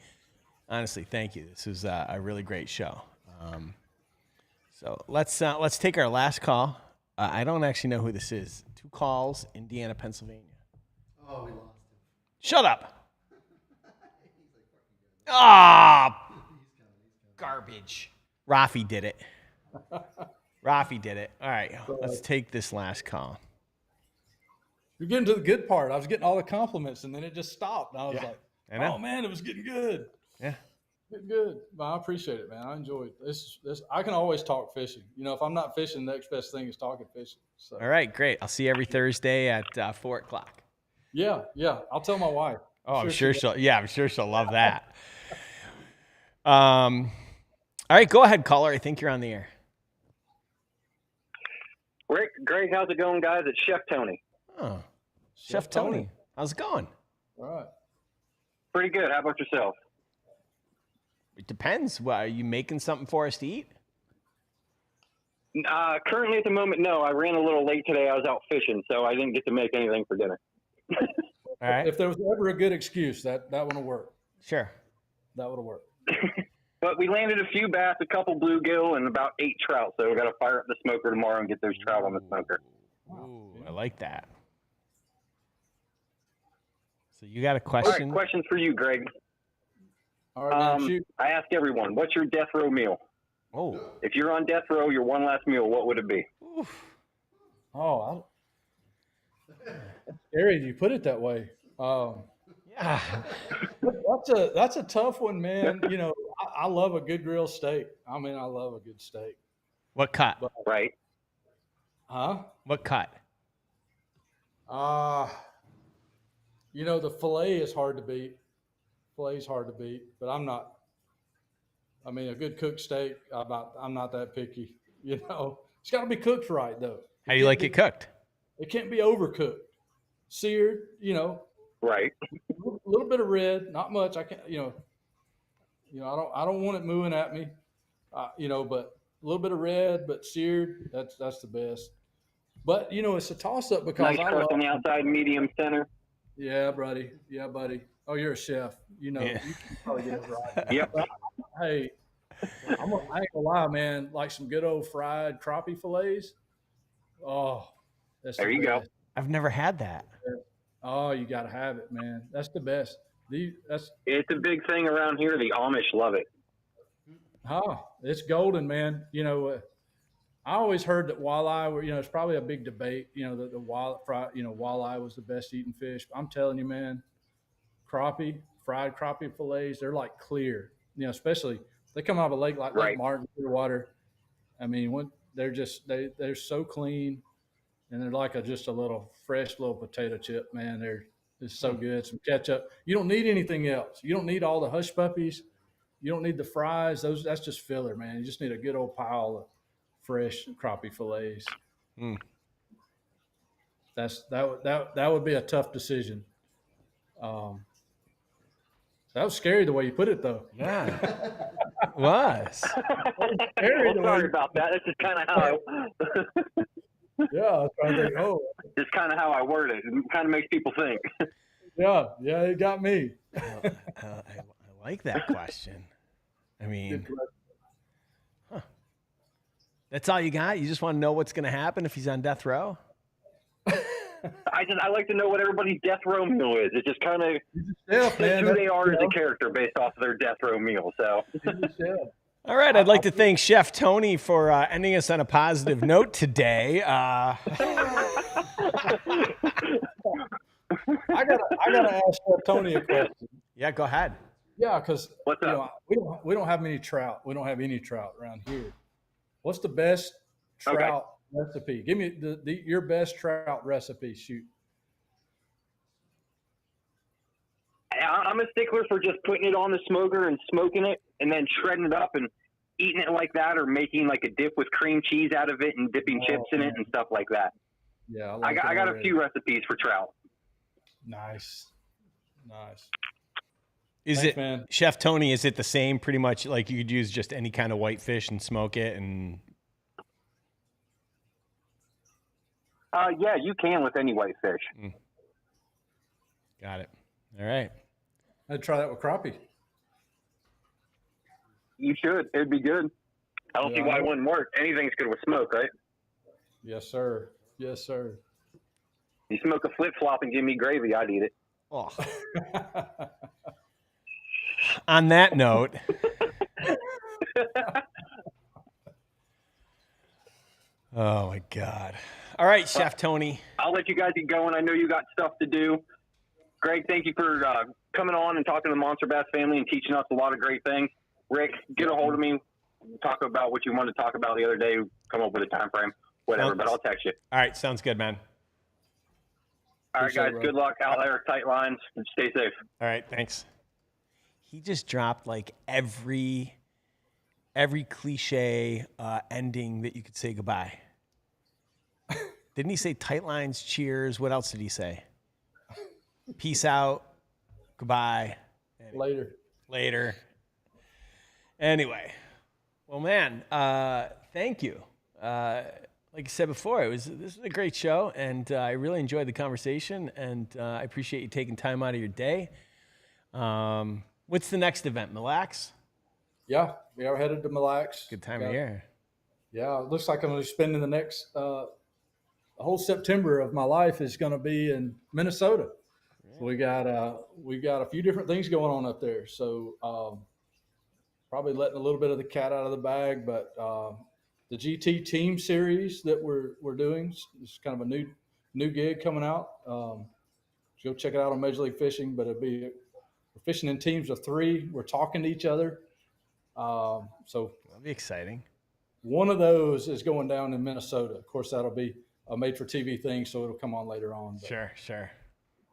honestly, thank you. This was a really great show. So let's take our last call. I don't actually know who this is. 2 calls, Indiana, Pennsylvania. Oh, we lost him. Shut up. Ah, garbage. Rafi did it. Rafi did it. All right, let's take this last call. You're getting to the good part. I was getting all the compliments, and then it just stopped. And I was like, oh, man, it was getting good. Yeah. Getting good. But I appreciate it, man. I enjoyed this. I can always talk fishing. If I'm not fishing, the next best thing is talking fishing. So. All right, great. I'll see you every Thursday at 4 o'clock. Yeah. I'll tell my wife. I'm sure she'll love that. All right, go ahead, caller. I think you're on the air. Greg, how's it going, guys? It's Chef Tony. Oh, Chef Tony. How's it going? All right. Pretty good. How about yourself? It depends. Well, are you making something for us to eat? Currently at the moment, no. I ran a little late today. I was out fishing, so I didn't get to make anything for dinner. All right. If there was ever a good excuse, that would have worked. Sure. That would have worked. But we landed a few bass, a couple bluegill, and about 8 trout. So we got to fire up the smoker tomorrow and get those trout on the smoker. Ooh, I like that. So you got a All question? right, questions for you, Greg. All right, man, shoot. I ask everyone, what's your death row meal? Oh. If you're on death row, your one last meal, what would it be? Oof. Oh, that's scary. You put it that way. Yeah. That's a tough one, man. You know, I love a good grilled steak. I mean, I love a good steak. What cut? Right. Huh? What cut? You know, the filet is hard to beat. Filet's hard to beat, but I'm not. I mean, a good cooked steak. I'm not that picky. You know, it's got to be cooked right though. How do you like it cooked? It can't be overcooked, seared. You know, Right. a little bit of red, not much. I can't. You know, I don't want it mooing at me. You know, but a little bit of red, but seared. That's the best. But you know, it's a toss up because Nice crust on the outside, medium center. Yeah, buddy. Yeah, buddy. Oh, you're a chef. You know, Yeah. you can probably get it right. Yep. But, hey, I ain't gonna lie, man. Like some good old fried crappie fillets. Oh, that's There the you go. best. I've never had that. Oh, you gotta have it, man. That's the best. That's It's a big thing around here. The Amish love it. it's golden, man. You know, I always heard that walleye were, you know, it's probably a big debate. You know, the walleye was the best eating fish. I'm telling you, man, fried crappie fillets, they're like clear. You know, especially they come out of a lake like Right. Lake Martin, Clearwater. I mean, when they're just they're so clean, and they're like just a little fresh little potato chip, man. They're just so good. Some ketchup. You don't need anything else. You don't need all the hush puppies. You don't need the fries. That's just filler, man. You just need a good old pile of fresh crappie fillets. Mm. That would be a tough decision. That was scary the way you put it, though. Yeah. It was. Scary the way Sorry you- about that. That's just kind of how. Yeah, I was trying to think. Oh, Just kind of how I word it. It kind of makes people think. yeah, it got me. I like that question. I mean, that's all you got? You just want to know what's going to happen if he's on death row? I like to know what everybody's death row meal is. It just kind of Yeah, says man. who they are as a character based off of their death row meal. So All right. I'd like to thank Chef Tony for ending us on a positive note today. I gotta ask Tony a question. Yeah, go ahead. Yeah, because What's up? we don't have any trout. We don't have any trout around here. What's the best trout recipe? Give me your best trout recipe. Shoot. I'm a stickler for just putting it on the smoker and smoking it and then shredding it up and eating it like that, or making like a dip with cream cheese out of it and dipping chips in it and stuff like that. Yeah, I got a few recipes for trout. Nice. Is Thanks, it, man. Chef Tony, is it the same pretty much like you could use just any kind of white fish and smoke it? And Yeah, you can with any white fish. got it. All right. I'd try that with crappie. You should. It'd be good. I don't see why it wouldn't work. Anything's good with smoke, right? Yes, sir. Yes, sir. You smoke a flip-flop and give me gravy, I'd eat it. Oh. On that note, oh my God. All right, Chef Tony. I'll let you guys get going. I know you got stuff to do. Greg, thank you for coming on and talking to the Monster Bass family and teaching us a lot of great things. Rick, get a hold of me. Talk about what you wanted to talk about the other day. Come up with a time frame, whatever, but I'll text you. All right, sounds good, man. All right, Appreciate guys, it, bro. good luck out there, tight lines, and stay safe. All right, thanks. He just dropped like every cliche ending that you could say goodbye. Didn't he say tight lines, cheers? What else did he say? Peace out. Goodbye. Later. Anyway, well, man, thank you. Like I said before, this was a great show, and I really enjoyed the conversation, and I appreciate you taking time out of your day. What's the next event, Mille Lacs? Yeah, we are headed to Mille Lacs. Good time of year. Yeah, it looks like I'm going to be spending the next the whole September of my life is going to be in Minnesota. So we got a few different things going on up there. So probably letting a little bit of the cat out of the bag, but the GT Team Series that we're doing is kind of a new gig coming out. Go check it out on Major League Fishing, but we're fishing in teams of 3. We're talking to each other. So that'll be exciting. One of those is going down in Minnesota. Of course, that'll be a made-for-TV thing, so it'll come on later on. But Sure.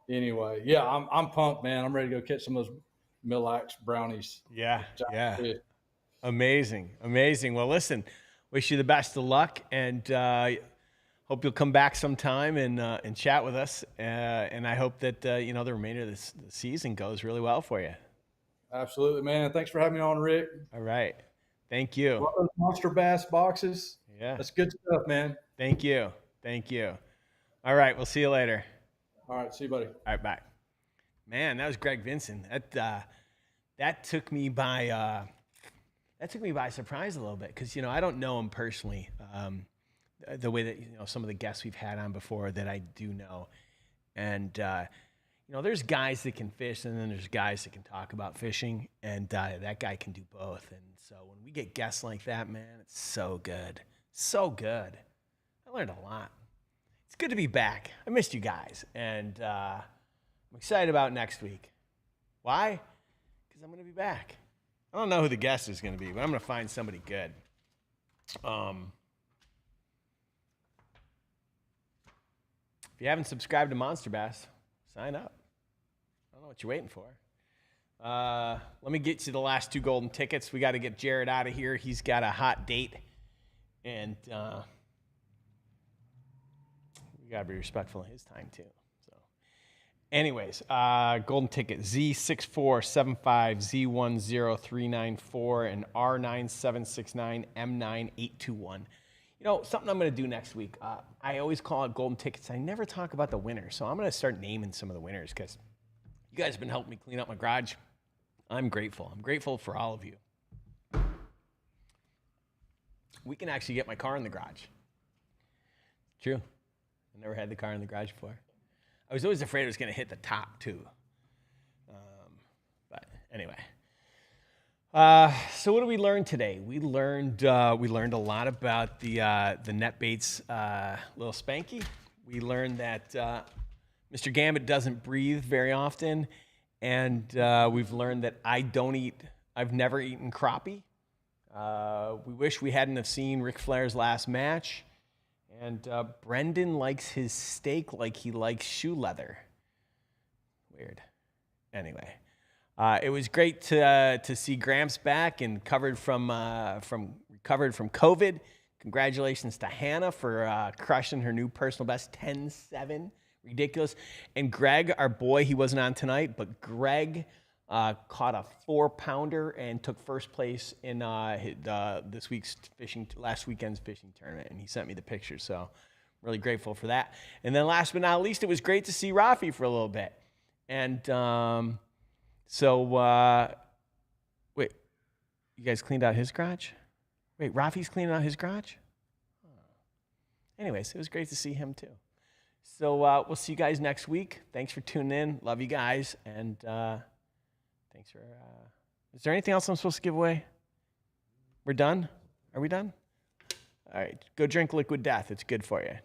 Anyway, yeah, I'm pumped, man. I'm ready to go catch some of those Mille Lacs brownies. Yeah. Amazing. Well, listen, wish you the best of luck, and hope you'll come back sometime and chat with us. And I hope that the remainder of the season goes really well for you. Absolutely, man. Thanks for having me on, Rick. All right. Thank you. Monster Bass boxes. Yeah. That's good stuff, man. Thank you. All right. We'll see you later. All right. See you, buddy. All right. Bye. Man, that was Greg Vinson. That took me by surprise a little bit because, I don't know him personally the way that, some of the guests we've had on before that I do know. And, there's guys that can fish, and then there's guys that can talk about fishing, and that guy can do both. And so when we get guests like that, man, it's so good. So good. I learned a lot. It's good to be back. I missed you guys, and I'm excited about next week. Why? Because I'm going to be back. I don't know who the guest is going to be, but I'm going to find somebody good. If you haven't subscribed to Monster Bass, sign up. I don't know what you're waiting for. Let me get you the last 2 golden tickets. We got to get Jared out of here. He's got a hot date, and we got to be respectful of his time too. So, anyways, golden ticket Z6475, Z10394, and R9769, M9821. Something I'm going to do next week. I always call it golden tickets. I never talk about the winners, so I'm going to start naming some of the winners because you guys have been helping me clean up my garage. I'm grateful. I'm grateful for all of you. We can actually get my car in the garage. True. I never had the car in the garage before. I was always afraid it was going to hit the top too. But anyway. So what did we learn today? We learned a lot about the NetBaits little Spanky. We learned that Mr. Gambit doesn't breathe very often, and we've learned that I've never eaten crappie. We wish we hadn't have seen Ric Flair's last match, and Brendan likes his steak like he likes shoe leather. Weird. Anyway. It was great to see Gramps back and recovered from COVID. Congratulations to Hannah for crushing her new personal best, 10.7. Ridiculous. And Greg, our boy, he wasn't on tonight, but Greg caught a 4-pounder and took first place in last weekend's fishing tournament, and he sent me the picture. So I'm really grateful for that. And then last but not least, it was great to see Rafi for a little bit. And So, wait, you guys cleaned out his garage? Wait, Rafi's cleaning out his garage? Anyways, it was great to see him too. So, we'll see you guys next week. Thanks for tuning in. Love you guys. And thanks for, is there anything else I'm supposed to give away? We're done? Are we done? All right, go drink Liquid Death. It's good for you.